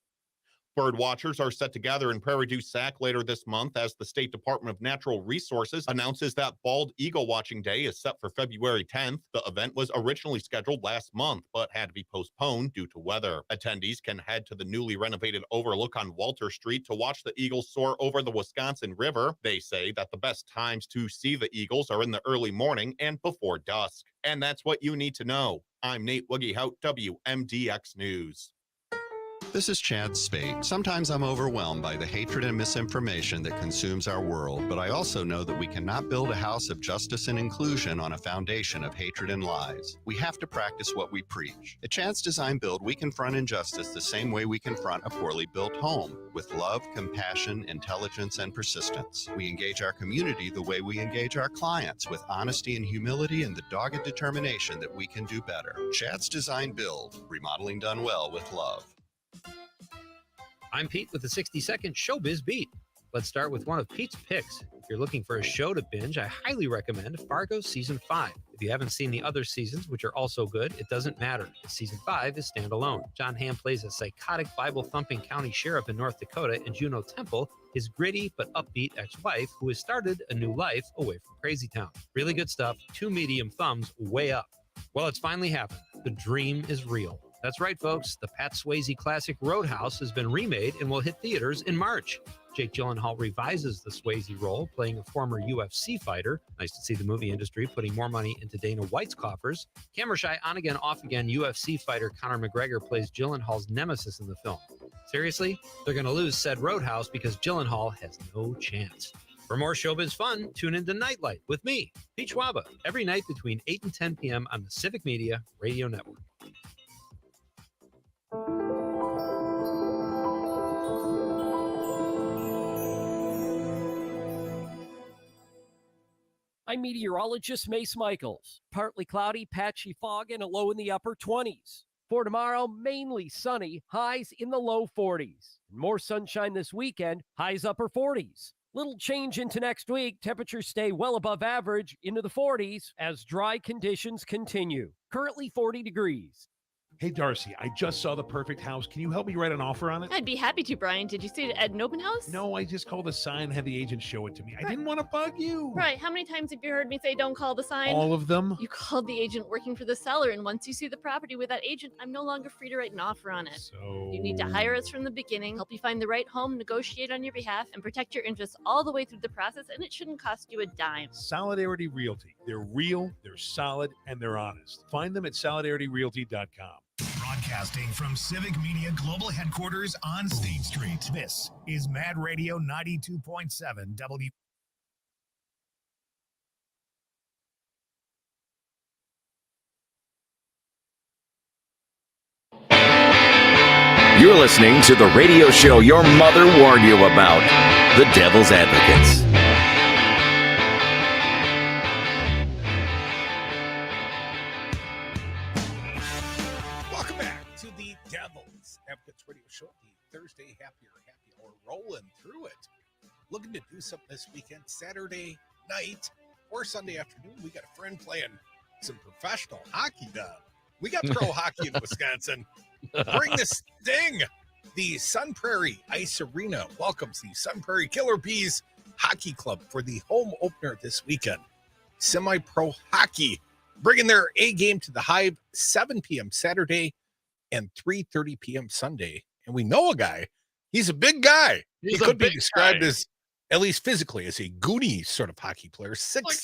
Bird watchers are set to gather in Prairie du Sac later this month as the State Department of Natural Resources announces that Bald Eagle Watching Day is set for February 10th. The event was originally scheduled last month, but had to be postponed due to weather. Attendees can head to the newly renovated overlook on Walter Street to watch the eagles soar over the Wisconsin River. They say that the best times to see the eagles are in the early morning and before dusk. And that's what you need to know. I'm Nate Wuggehout, WMDX News. This is Chad Spate. Sometimes I'm overwhelmed by the hatred and misinformation that consumes our world, but I also know that we cannot build a house of justice and inclusion on a foundation of hatred and lies. We have to practice what we preach. At Chad's Design Build, we confront injustice the same way we confront a poorly built home, with love, compassion, intelligence, and persistence. We engage our community the way we engage our clients, with honesty and humility and the dogged determination that we can do better. Chad's Design Build, remodeling done well with love. I'm Pete with the 60-second Showbiz Beat. Let's start with one of Pete's picks. If you're looking for a show to binge, I highly recommend Fargo Season 5. If you haven't seen the other seasons, which are also good, it doesn't matter. Season 5 is standalone. John Hamm plays a psychotic Bible-thumping county sheriff in North Dakota, and Juno Temple, his gritty but upbeat ex-wife, who has started a new life away from Crazy Town. Really good stuff. 2 medium thumbs way up. Well, it's finally happened. The dream is real. That's right, folks. The Pat Swayze classic Roadhouse has been remade and will hit theaters in March. Jake Gyllenhaal revises the Swayze role, playing a former UFC fighter. Nice to see the movie industry putting more money into Dana White's coffers. Camera shy, on-again, off-again UFC fighter Conor McGregor plays Gyllenhaal's nemesis in the film. Seriously? They're going to lose said Roadhouse because Gyllenhaal has no chance. For more showbiz fun, tune into Nightlight with me, Pete Schwaba, every night between 8 and 10 p.m. on the Civic Media Radio Network. I'm meteorologist Mace Michaels. Partly cloudy, patchy fog, and a low in the upper 20s. For tomorrow, mainly sunny, highs in the low 40s. More sunshine this weekend, highs upper 40s. Little change into next week. Temperatures stay well above average into the 40s as dry conditions continue. Currently 40 degrees. Hey, Darcy, I just saw the perfect house. Can you help me write an offer on it? I'd be happy to, Brian. Did you see it at an open house? No, I just called the sign and had the agent show it to me. I didn't want to bug you. Right. How many times have you heard me say don't call the sign? All of them? You called the agent working for the seller, and once you see the property with that agent, I'm no longer free to write an offer on it. So... You need to hire us from the beginning, help you find the right home, negotiate on your behalf, and protect your interests all the way through the process, and it shouldn't cost you a dime. Solidarity Realty. They're real, they're solid, and they're honest. Find them at solidarityrealty.com. Broadcasting from Civic Media Global Headquarters on State Street. This is Mad Radio 92.7 W. You're listening to the radio show your mother warned you about, The Devil's Advocates. Advocates Radio Show, the Thursday Happy Hour, rolling through it. Looking to do something this weekend, Saturday night or Sunday afternoon. We got a friend playing some professional hockey down. We got pro hockey in Wisconsin. Bring the sting. The Sun Prairie Ice Arena welcomes the Sun Prairie Killer Bees Hockey Club for the home opener this weekend. Semi-pro hockey, bringing their A game to the Hive, 7 p.m. Saturday and 3:30 p.m. Sunday. And we know a guy, He's a big guy. He's he a could be big described guy. as, at least physically, as a goony sort of hockey player. 6'7", Like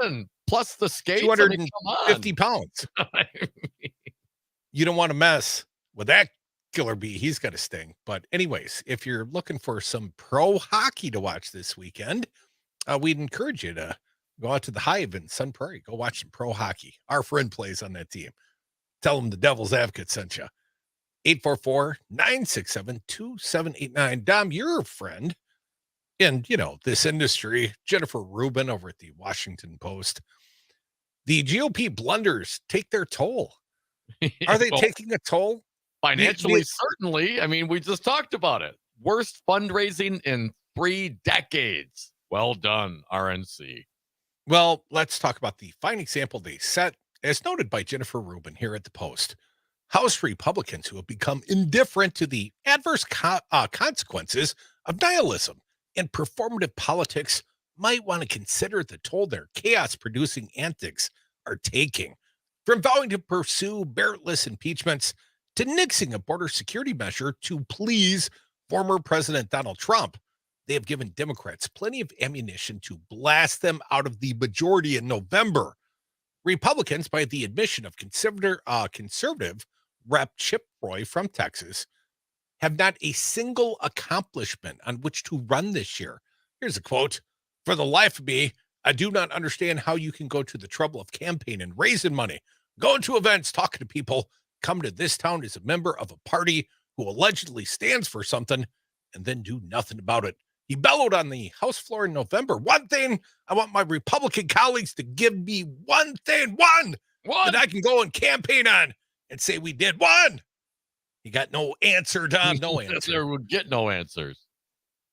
6'7", plus the skates. 250 pounds. You don't want to mess with that killer bee. He's got a sting. But anyways, if you're looking for some pro hockey to watch this weekend, we'd encourage you to go out to the Hive in Sun Prairie. Go watch some pro hockey. Our friend plays on that team. Tell him the Devil's Advocate sent you. 844-967-2789. Dom, you're a friend in, this industry. Jennifer Rubin over at the Washington Post. The GOP blunders take their toll. Are they taking a toll? Financially, certainly. I mean, we just talked about it. Worst fundraising in 3 decades. Well done, RNC. Well, let's talk about the fine example they set, as noted by Jennifer Rubin here at the Post. House Republicans who have become indifferent to the adverse consequences of nihilism and performative politics might want to consider the toll their chaos-producing antics are taking. From vowing to pursue meritless impeachments to nixing a border security measure to please former President Donald Trump, they have given Democrats plenty of ammunition to blast them out of the majority in November. Republicans, by the admission of conservative Rep. Chip Roy from Texas, have not a single accomplishment on which to run this year. Here's a quote. For the life of me, I do not understand how you can go to the trouble of campaigning, raising money, going to events, talking to people, come to this town as a member of a party who allegedly stands for something, and then do nothing about it. He bellowed on the House floor in November. One thing, I want my Republican colleagues to give me one thing, one that I can go and campaign on and say we did one. He got no answer, Dom, no answer. There would get no answers.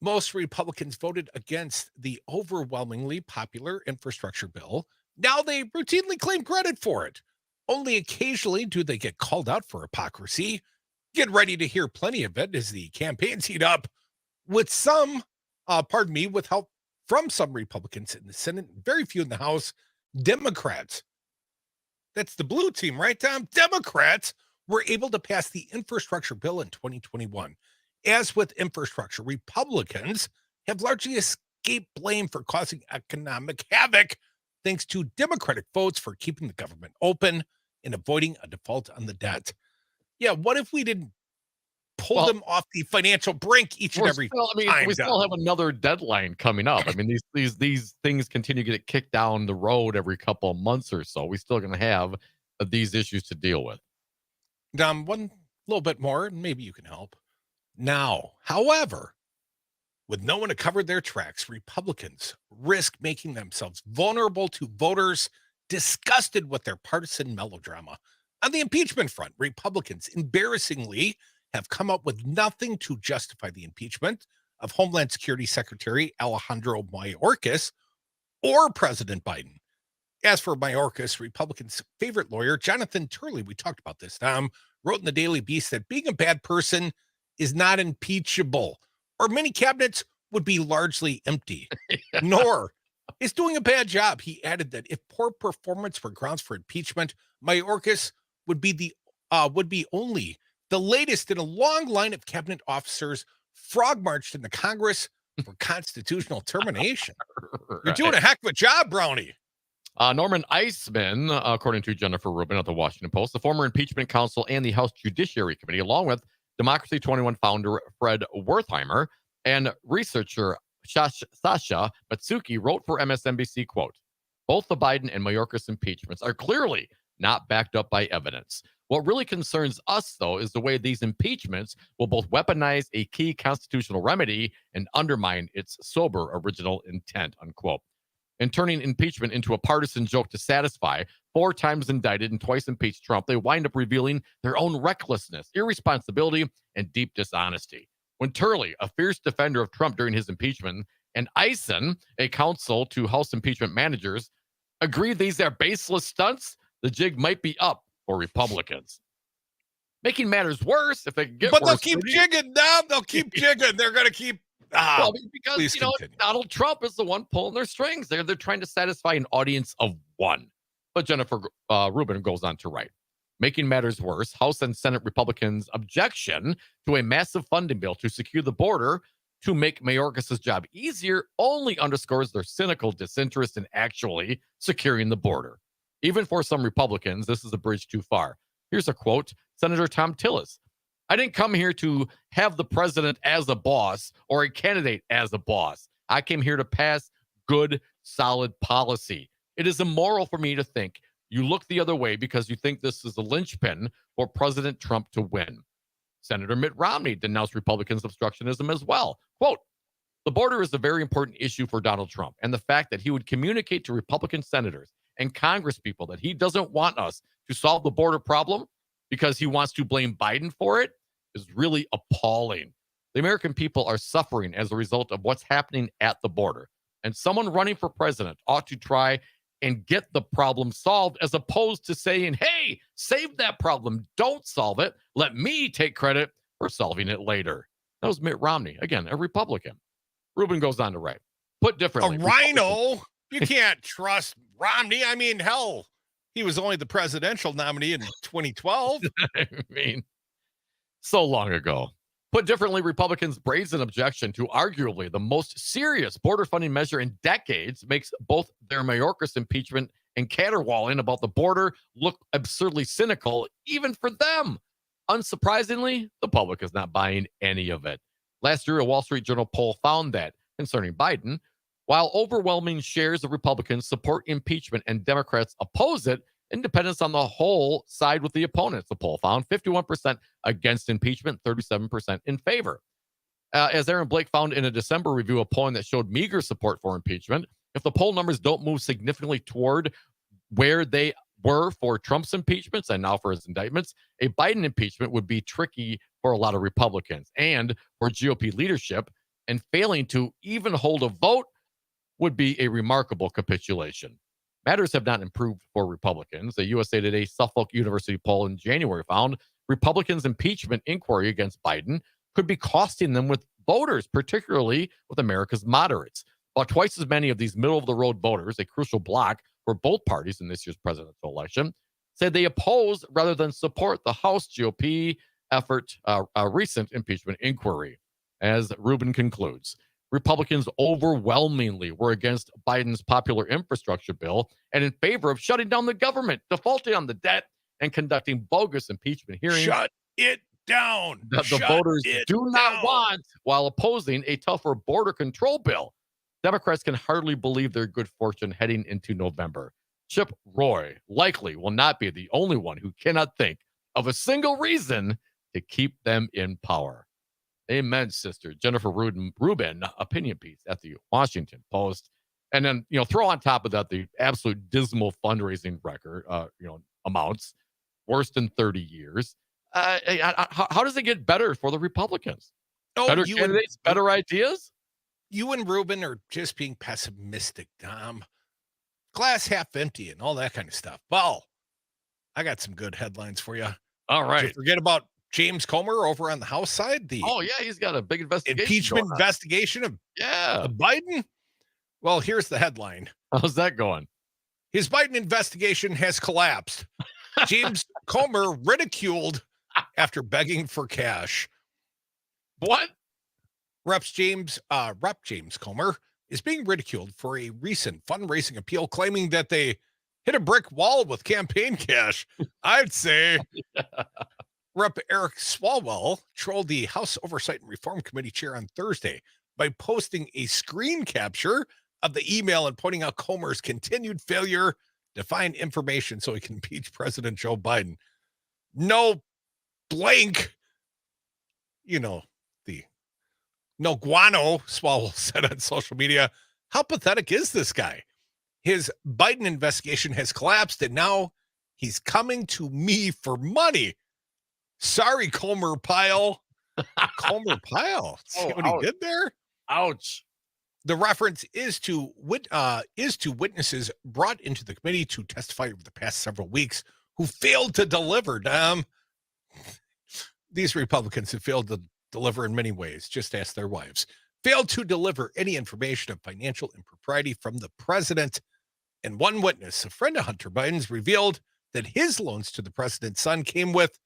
Most Republicans voted against the overwhelmingly popular infrastructure bill. Now they routinely claim credit for it. Only occasionally do they get called out for hypocrisy. Get ready to hear plenty of it as the campaigns heat up, with some, with help from some Republicans in the Senate, very few in the House. Democrats, that's the blue team, right, Tom? Democrats were able to pass the infrastructure bill in 2021. As with infrastructure, Republicans have largely escaped blame for causing economic havoc thanks to Democratic votes for keeping the government open and avoiding a default on the debt. Yeah, what if we didn't pull them off the financial brink each and every time? We still have another deadline coming up. I mean, these things continue to get kicked down the road every couple of months or so. We're still going to have these issues to deal with. One little bit more, and maybe you can help. Now, however, with no one to cover their tracks, Republicans risk making themselves vulnerable to voters disgusted with their partisan melodrama. On the impeachment front, Republicans embarrassingly have come up with nothing to justify the impeachment of Homeland Security Secretary Alejandro Mayorkas or President Biden. As for Mayorkas, Republicans' favorite lawyer, Jonathan Turley, we talked about this, Tom, wrote in the Daily Beast that being a bad person is not impeachable, or many cabinets would be largely empty, nor is doing a bad job. He added that if poor performance were grounds for impeachment, Mayorkas would be only the latest in a long line of cabinet officers frog marched into Congress for constitutional termination. Right. You're doing a heck of a job, Brownie. Norman Eisman, according to Jennifer Rubin of the Washington Post, the former impeachment counsel and the House Judiciary Committee, along with Democracy 21 founder Fred Wertheimer and researcher Sasha Matsuki, wrote for MSNBC, quote, both the Biden and Mayorkas impeachments are clearly not backed up by evidence. What really concerns us, though, is the way these impeachments will both weaponize a key constitutional remedy and undermine its sober original intent, unquote. And turning impeachment into a partisan joke to satisfy 4 times indicted and twice impeached Trump, they wind up revealing their own recklessness, irresponsibility, and deep dishonesty. When Turley, a fierce defender of Trump during his impeachment, and Eisen, a counsel to House impeachment managers, agree these are baseless stunts, the jig might be up for Republicans. Making matters worse if they get worse. But they'll keep jigging, Dom. They'll keep jigging. They're going to keep... well, because Donald Trump is the one pulling their strings. They're trying to satisfy an audience of one. But Jennifer Rubin goes on to write, Making matters worse, House and Senate Republicans' objection to a massive funding bill to secure the border to make Mayorkas' job easier only underscores their cynical disinterest in actually securing the border. Even for some Republicans, this is a bridge too far. Here's a quote, Senator Tom Tillis. I didn't come here to have the president as a boss or a candidate as a boss. I came here to pass good, solid policy. It is immoral for me to think you look the other way because you think this is a linchpin for President Trump to win. Senator Mitt Romney denounced Republicans' obstructionism as well. Quote, the border is a very important issue for Donald Trump, and the fact that he would communicate to Republican senators and congresspeople that he doesn't want us to solve the border problem because he wants to blame Biden for it is really appalling. The American people are suffering as a result of what's happening at the border, and someone running for president ought to try and get the problem solved as opposed to saying, hey, save that problem. Don't solve it. Let me take credit for solving it later. That was Mitt Romney. Again, a Republican. Rubin goes on to write, put differently. A rhino? You can't trust Romney. I mean, hell, he was only the presidential nominee in 2012. I mean, so long ago. Put differently, Republicans' brazen objection to arguably the most serious border funding measure in decades makes both their Mayorkas impeachment and caterwauling about the border look absurdly cynical, even for them. Unsurprisingly, the public is not buying any of it. Last year, a Wall Street Journal poll found that, concerning Biden, while overwhelming shares of Republicans support impeachment and Democrats oppose it, independents on the whole side with the opponents. The poll found 51% against impeachment, 37% in favor. As Aaron Blake found in a December review of polling that showed meager support for impeachment, if the poll numbers don't move significantly toward where they were for Trump's impeachments and now for his indictments, a Biden impeachment would be tricky for a lot of Republicans and for GOP leadership, and failing to even hold a vote would be a remarkable capitulation. Matters have not improved for Republicans. A USA Today Suffolk University poll in January found Republicans' impeachment inquiry against Biden could be costing them with voters, particularly with America's moderates. About twice as many of these middle-of-the-road voters, a crucial block for both parties in this year's presidential election, said they oppose rather than support the House GOP effort, recent impeachment inquiry. As Rubin concludes, Republicans overwhelmingly were against Biden's popular infrastructure bill and in favor of shutting down the government, defaulting on the debt, and conducting bogus impeachment hearings. Shut it down. The voters do not want, while opposing a tougher border control bill. Democrats can hardly believe their good fortune heading into November. Chip Roy likely will not be the only one who cannot think of a single reason to keep them in power. Amen, sister. Jennifer Rubin, opinion piece at the Washington Post. And then, throw on top of that the absolute dismal fundraising record, amounts, worse than 30 years. How does it get better for the Republicans? Better candidates, better ideas? You and Rubin are just being pessimistic, Dom. Glass half empty and all that kind of stuff. Well, I got some good headlines for you. All right. Did you forget about James Comer over on the House side? He's got a big investigation. Impeachment investigation of Biden? Well, here's the headline. How's that going? His Biden investigation has collapsed. James Comer ridiculed after begging for cash. What? Rep James Comer is being ridiculed for a recent fundraising appeal claiming that they hit a brick wall with campaign cash. I'd say Rep Eric Swalwell trolled the House Oversight and Reform Committee chair on Thursday by posting a screen capture of the email and pointing out Comer's continued failure to find information so he can impeach President Joe Biden. No blank, no guano, Swalwell said on social media. How pathetic is this guy? His Biden investigation has collapsed, and now he's coming to me for money. Sorry, Comer Pyle. Comer Pyle. See what he did there? Ouch. The reference is to witnesses brought into the committee to testify over the past several weeks who failed to deliver. These Republicans have failed to deliver in many ways. Just ask their wives. Failed to deliver any information of financial impropriety from the president. And one witness, a friend of Hunter Biden's, revealed that his loans to the president's son came with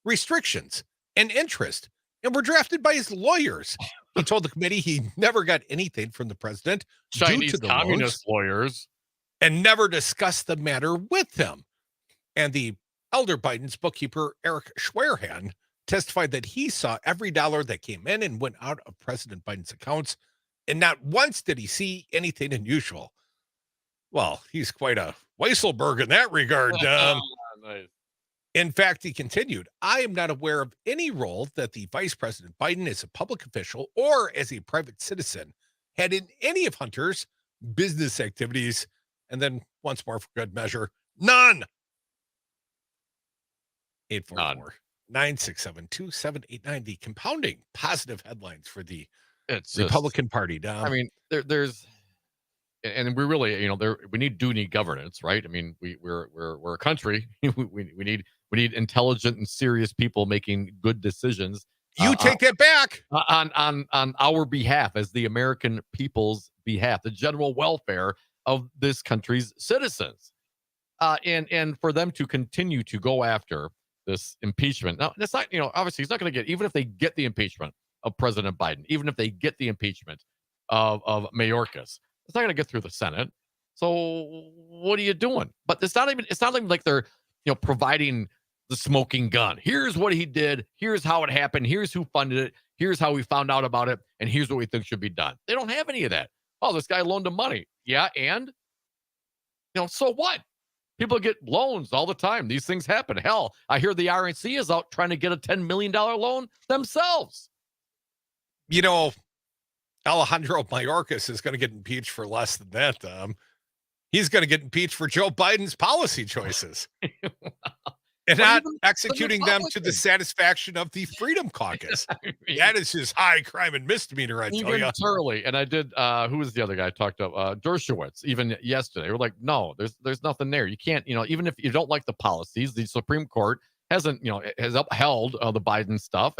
restrictions and interest and were drafted by his lawyers. He told the committee he never got anything from the president Chinese due to the communist loans lawyers and never discussed the matter with him. And the elder Biden's bookkeeper, Eric Schwerhan, testified that he saw every dollar that came in and went out of President Biden's accounts, and not once did he see anything unusual. Well, he's quite a Weisselberg in that regard. Nice. In fact, he continued, I am not aware of any role that the Vice President Biden as a public official or as a private citizen had in any of Hunter's business activities. And then once more for good measure, none. 844-967-2789, the compounding positive headlines for the Republican Party. Dom. I mean, there's, and we really, we need governance, right? I mean, we're a country. we need intelligent and serious people making good decisions. You take that back on our behalf, as the American people's behalf, the general welfare of this country's citizens, and for them to continue to go after this impeachment. Now, that's not, obviously, he's not going to get, even if they get the impeachment of President Biden, even if they get the impeachment of Mayorkas, it's not going to get through the Senate. So what are you doing? But it's not even like they're, providing the smoking gun. Here's what he did. Here's how it happened. Here's who funded it. Here's how we found out about it. And here's what we think should be done. They don't have any of that. Oh, this guy loaned him money. Yeah. And, so what? People get loans all the time. These things happen. Hell, I hear the RNC is out trying to get a $10 million loan themselves. Alejandro Mayorkas is going to get impeached for less than that. He's going to get impeached for Joe Biden's policy choices and not executing them to the satisfaction of the Freedom Caucus. That is his high crime and misdemeanor, I tell you. Turley, and I did, who was the other guy I talked to? Dershowitz, even yesterday. We're like, no, there's nothing there. You can't, even if you don't like the policies, the Supreme Court hasn't, has upheld the Biden stuff.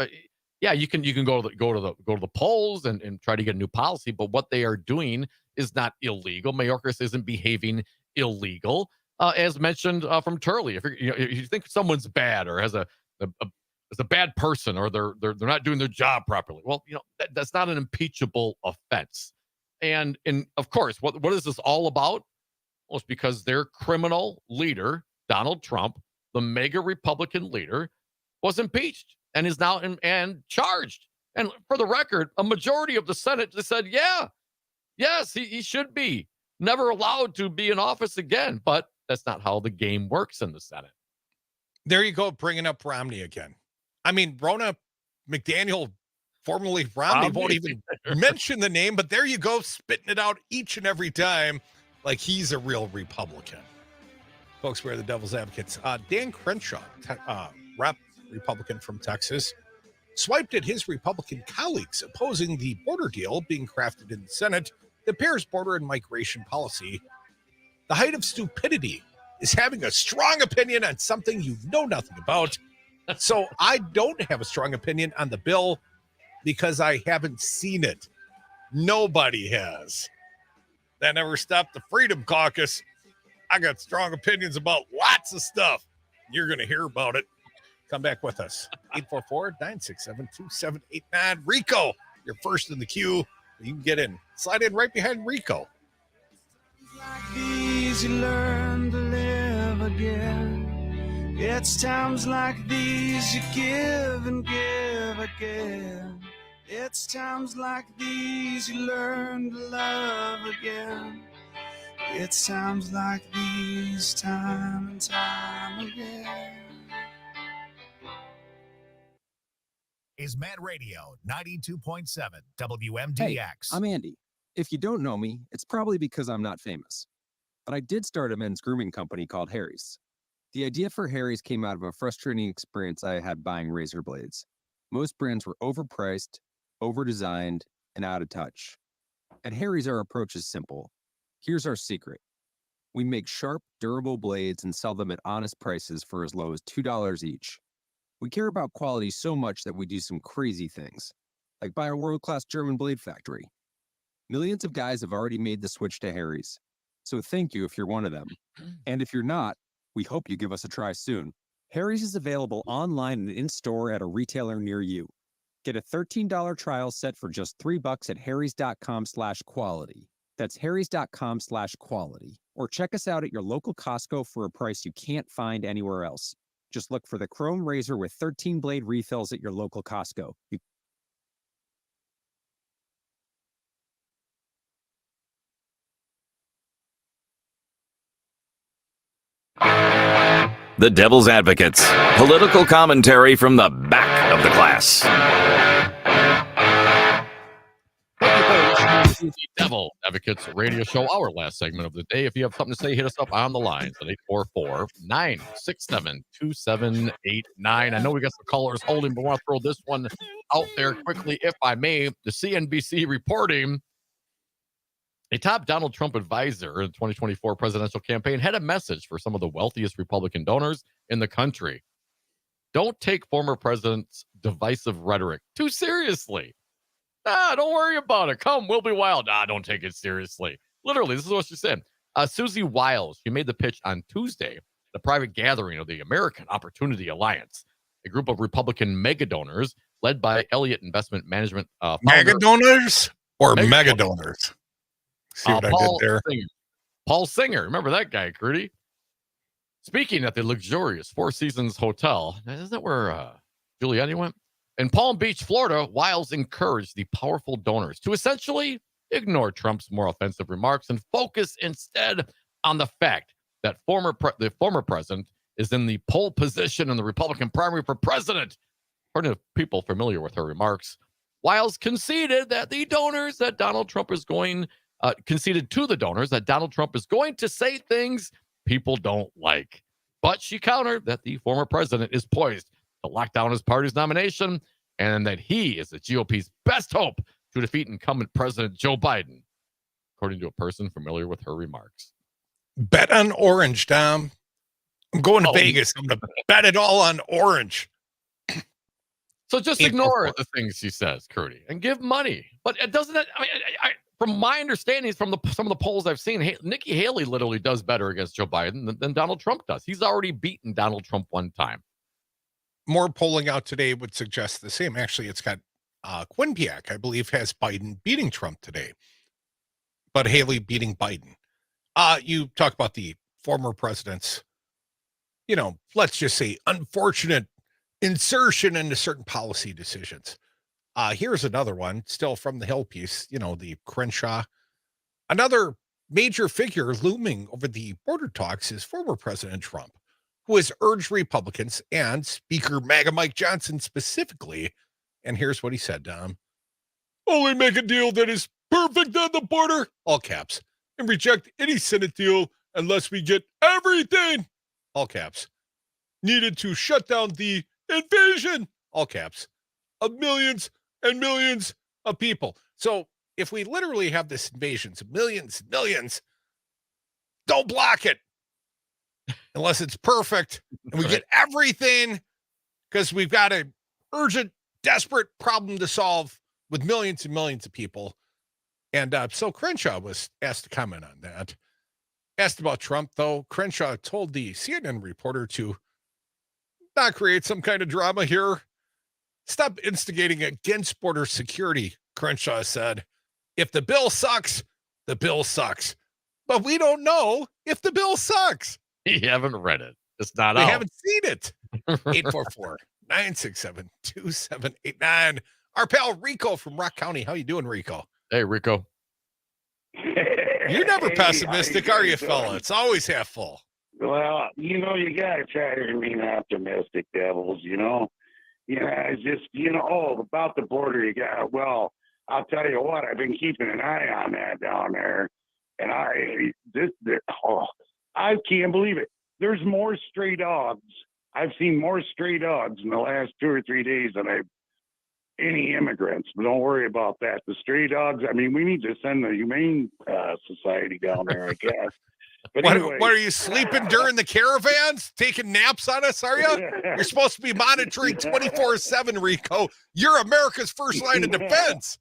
Yeah, you can go to the polls and try to get a new policy, but what they are doing is not illegal. Mayorkas isn't behaving illegal, as mentioned from Turley. If you think someone's bad or has a bad person or they're not doing their job properly, well, that's not an impeachable offense. And of course, what is this all about? Well, it's because their criminal leader, Donald Trump, the mega Republican leader, was impeached and is now and charged. And for the record, a majority of the Senate just said, yes, he should be never allowed to be in office again. But that's not how the game works in the Senate. There you go, bringing up Romney again. I mean, Ronna McDaniel, formerly Romney, won't even mention the name, but there you go, spitting it out each and every time like he's a real Republican. Folks, we're the devil's advocates. Dan Crenshaw, rep Republican from Texas, swiped at his Republican colleagues opposing the border deal being crafted in the Senate that pairs border and migration policy. The height of stupidity is having a strong opinion on something you know nothing about. So I don't have a strong opinion on the bill because I haven't seen it. Nobody has. That never stopped the Freedom Caucus. I got strong opinions about lots of stuff. You're going to hear about it. Come back with us. 844-967-2789. Rico, you're first in the queue. You can get in. Slide in right behind Rico. Like these, you learn to live again. It's times like these you give and give again. It's times like these you learn to love again. It's times like these, time and time again. Is Mad Radio 92.7 WMDX. Hey, I'm Andy. If you don't know me, it's probably because I'm not famous. But I did start a men's grooming company called Harry's. The idea for Harry's came out of a frustrating experience I had buying razor blades. Most brands were overpriced, overdesigned, and out of touch. At Harry's, our approach is simple. Here's our secret. We make sharp, durable blades and sell them at honest prices for as low as $2 each. We care about quality so much that we do some crazy things, like buy a world-class German blade factory. Millions of guys have already made the switch to Harry's, so thank you if you're one of them. And if you're not, We hope you give us a try soon. Harry's is available online and in-store at a retailer near you. Get a $13 trial set for just $3 at harrys.com/quality. That's harrys.com/quality. Or check us out at your local Costco for a price you can't find anywhere else. Just look for the Chrome Razor with 13 blade refills at your local Costco. The Devil's Advocates. Political commentary from the back of the class. The Devil Advocates Radio Show, our last segment of the day. If you have something to say, hit us up on the lines at 844-967-2789. I know we got some callers holding, but I want to throw this one out there quickly, if I may. The CNBC reporting a top Donald Trump advisor in the 2024 presidential campaign had a message for some of the wealthiest Republican donors in the country. Don't take former president's divisive rhetoric too seriously. Don't worry about it. Come, we'll be wild. Don't take it seriously. Literally, this is what she said. Susie Wiles, she made the pitch on Tuesday, the private gathering of the American Opportunity Alliance, a group of Republican mega donors led by Elliott Investment Management. Mega donors or mega donors? See what I did there? Paul Singer. Remember that guy, Crute? Speaking at the luxurious Four Seasons Hotel. Isn't that where Giuliani went? In Palm Beach, Florida, Wiles encouraged the powerful donors to essentially ignore Trump's more offensive remarks and focus instead on the fact that the former president is in the pole position in the Republican primary for president. According to people familiar with her remarks, Wiles conceded to the donors that Donald Trump is going to say things people don't like. But she countered that the former president is poised to lock down his party's nomination and that he is the GOP's best hope to defeat incumbent President Joe Biden, according to a person familiar with her remarks. Bet on orange, Dom. I'm going to Vegas. I'm going to bet it all on orange. So just ignore the things she says, Crute, and give money. But it doesn't. I mean, from my understanding, from some of the polls I've seen, Nikki Haley literally does better against Joe Biden than Donald Trump does. He's already beaten Donald Trump one time. More polling out today would suggest the same. Actually, it's got Quinnipiac, I believe, has Biden beating Trump today, but Haley beating Biden. You talk about the former president's, let's just say unfortunate insertion into certain policy decisions. Here's another one, still from the Hill piece, the Crenshaw. Another major figure looming over the border talks is former President Trump, who has urged Republicans and Speaker MAGA Mike Johnson specifically. And here's what he said, Dom. Only make a deal that is perfect on the border, all caps, and reject any Senate deal unless we get everything, all caps, needed to shut down the invasion, all caps, of millions and millions of people. So if we literally have this invasion of millions and millions, don't block it unless it's perfect and we get everything, because we've got an urgent, desperate problem to solve with millions and millions of people. And so Crenshaw was asked to comment on that. Asked about Trump, though, Crenshaw told the CNN reporter to not create some kind of drama here. Stop instigating against border security, Crenshaw said. If the bill sucks, the bill sucks. But we don't know if the bill sucks. You haven't read it. It's not We out. haven't seen it. 844-967-2789. Our pal Rico from Rock County. How you doing, Rico? Hey, Rico. You're never pessimistic, are you, fella? It's always half full. Well, you got to try to remain optimistic, Devils, it's just, about the border, I'll tell you what, I've been keeping an eye on that down there. And I can't believe it. There's more stray dogs. I've seen more stray dogs in the last 2 or 3 days than any immigrants. But don't worry about that. The stray dogs, we need to send the Humane Society down there, I guess. But anyway, what are you sleeping during the caravans? Taking naps on us, are you? You're supposed to be monitoring 24/7, Rico. You're America's first line of defense.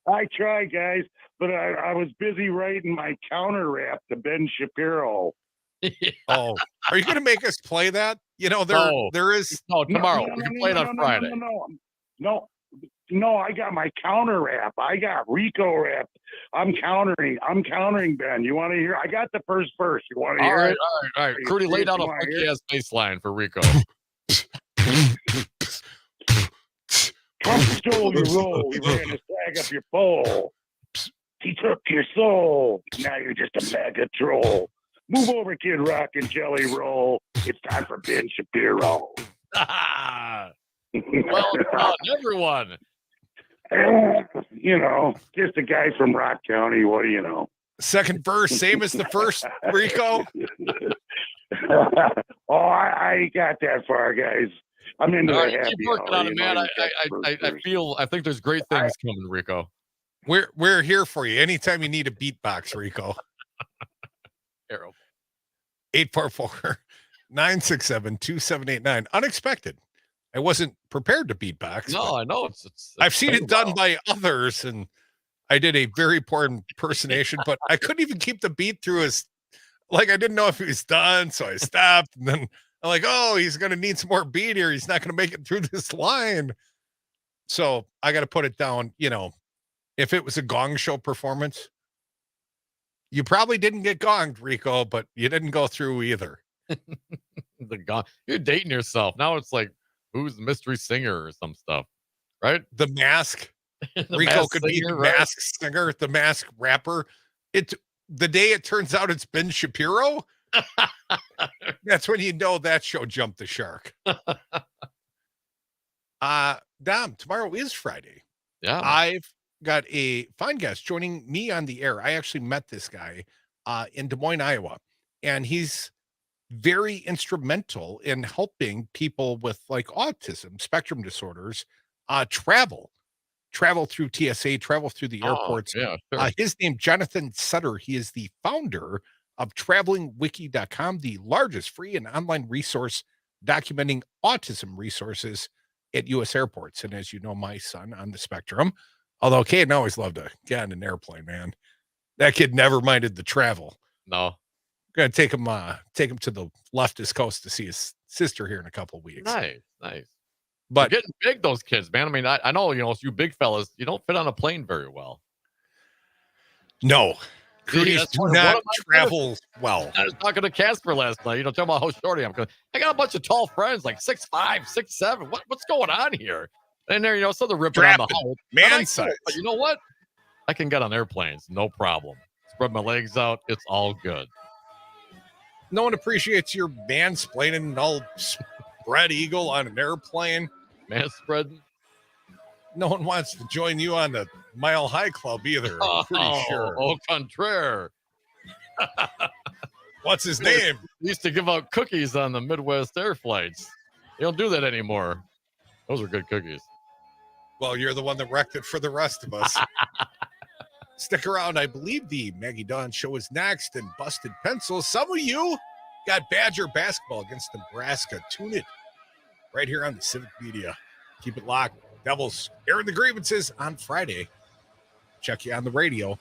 I try, guys, but I was busy writing my counter rap to Ben Shapiro Oh, are you going to make us play that? You know, there is tomorrow. We can play it on Friday. No, I got my counter rap. I got Rico rap. I'm countering, Ben. You want to hear? I got the first verse. You want to hear it? All right. Crute laid out a funky ass bass line for Rico. Trump stole your role. He ran his flag up your pole. He took your soul. Now you're just a bag of troll. Move over, Kid Rock and Jelly Roll. It's time for Ben Shapiro. Well done, everyone. You know, just a guy from Rock County. What do you know? Second verse, same as the first, Rico. I ain't got that far, guys. I'm into the happy keep working on it, man. I think there's great things coming, Rico. We're here for you anytime you need a beatbox, Rico. Arrow. 844-967-2789. Unexpected. I wasn't prepared to beatbox. No, I know. I've seen it done by others, and I did a very poor impersonation, but I couldn't even keep the beat through his. Like, I didn't know if he was done, so I stopped, and then I'm like, oh, he's going to need some more beat here. He's not going to make it through this line. So I got to put it down. You know, if it was a gong show performance, you probably didn't get gonged, Rico, but you didn't go through either. The gong. You're dating yourself. Now it's like, who's the mystery singer or some stuff, right? The Mask. Rico Masked could be singer, the right? Mask singer, the Mask rapper. The day it turns out it's Ben Shapiro, that's when you know that show jumped the shark. Dom, tomorrow is Friday. Yeah. I've got a fine guest joining me on the air. I actually met this guy in Des Moines, Iowa, and he's very instrumental in helping people with like autism, spectrum disorders, travel through TSA, travel through the airports. Yeah, sure. His name, Jonathan Sutter. He is the founder of travelingwiki.com, the largest free and online resource documenting autism resources at U.S. airports. And as you know, my son on the spectrum, although Caden always loved to get on an airplane, man. That kid never minded the travel. No. Gonna take him to the leftist coast to see his sister here in a couple of weeks. Nice. But they're getting big, those kids, man. I mean, I know, you know, you big fellas, you don't fit on a plane very well. No. Crudies that's do one not of my travel well. I was talking to Casper last night, you know, talking about how short I am. I got a bunch of tall friends, like 6'5", 6'7". What's going on here? And they're, you know, so they're ripping on the Strapping, height. man I size. know, but you know what? I can get on airplanes, no problem. Spread my legs out, it's all good. No one appreciates your mansplaining all spread eagle on an airplane. Man spreading. No one wants to join you on the Mile High Club either. I'm pretty sure. Au contraire. What's his name? We used to give out cookies on the Midwest air flights. They don't do that anymore. Those are good cookies. Well, you're the one that wrecked it for the rest of us. Stick around. I believe the Maggie Dawn show is next and Busted Pencils. Some of you got Badger basketball against Nebraska. Tune it right here on the Civic Media. Keep it locked. Devils airing the grievances on Friday. Check you on the radio.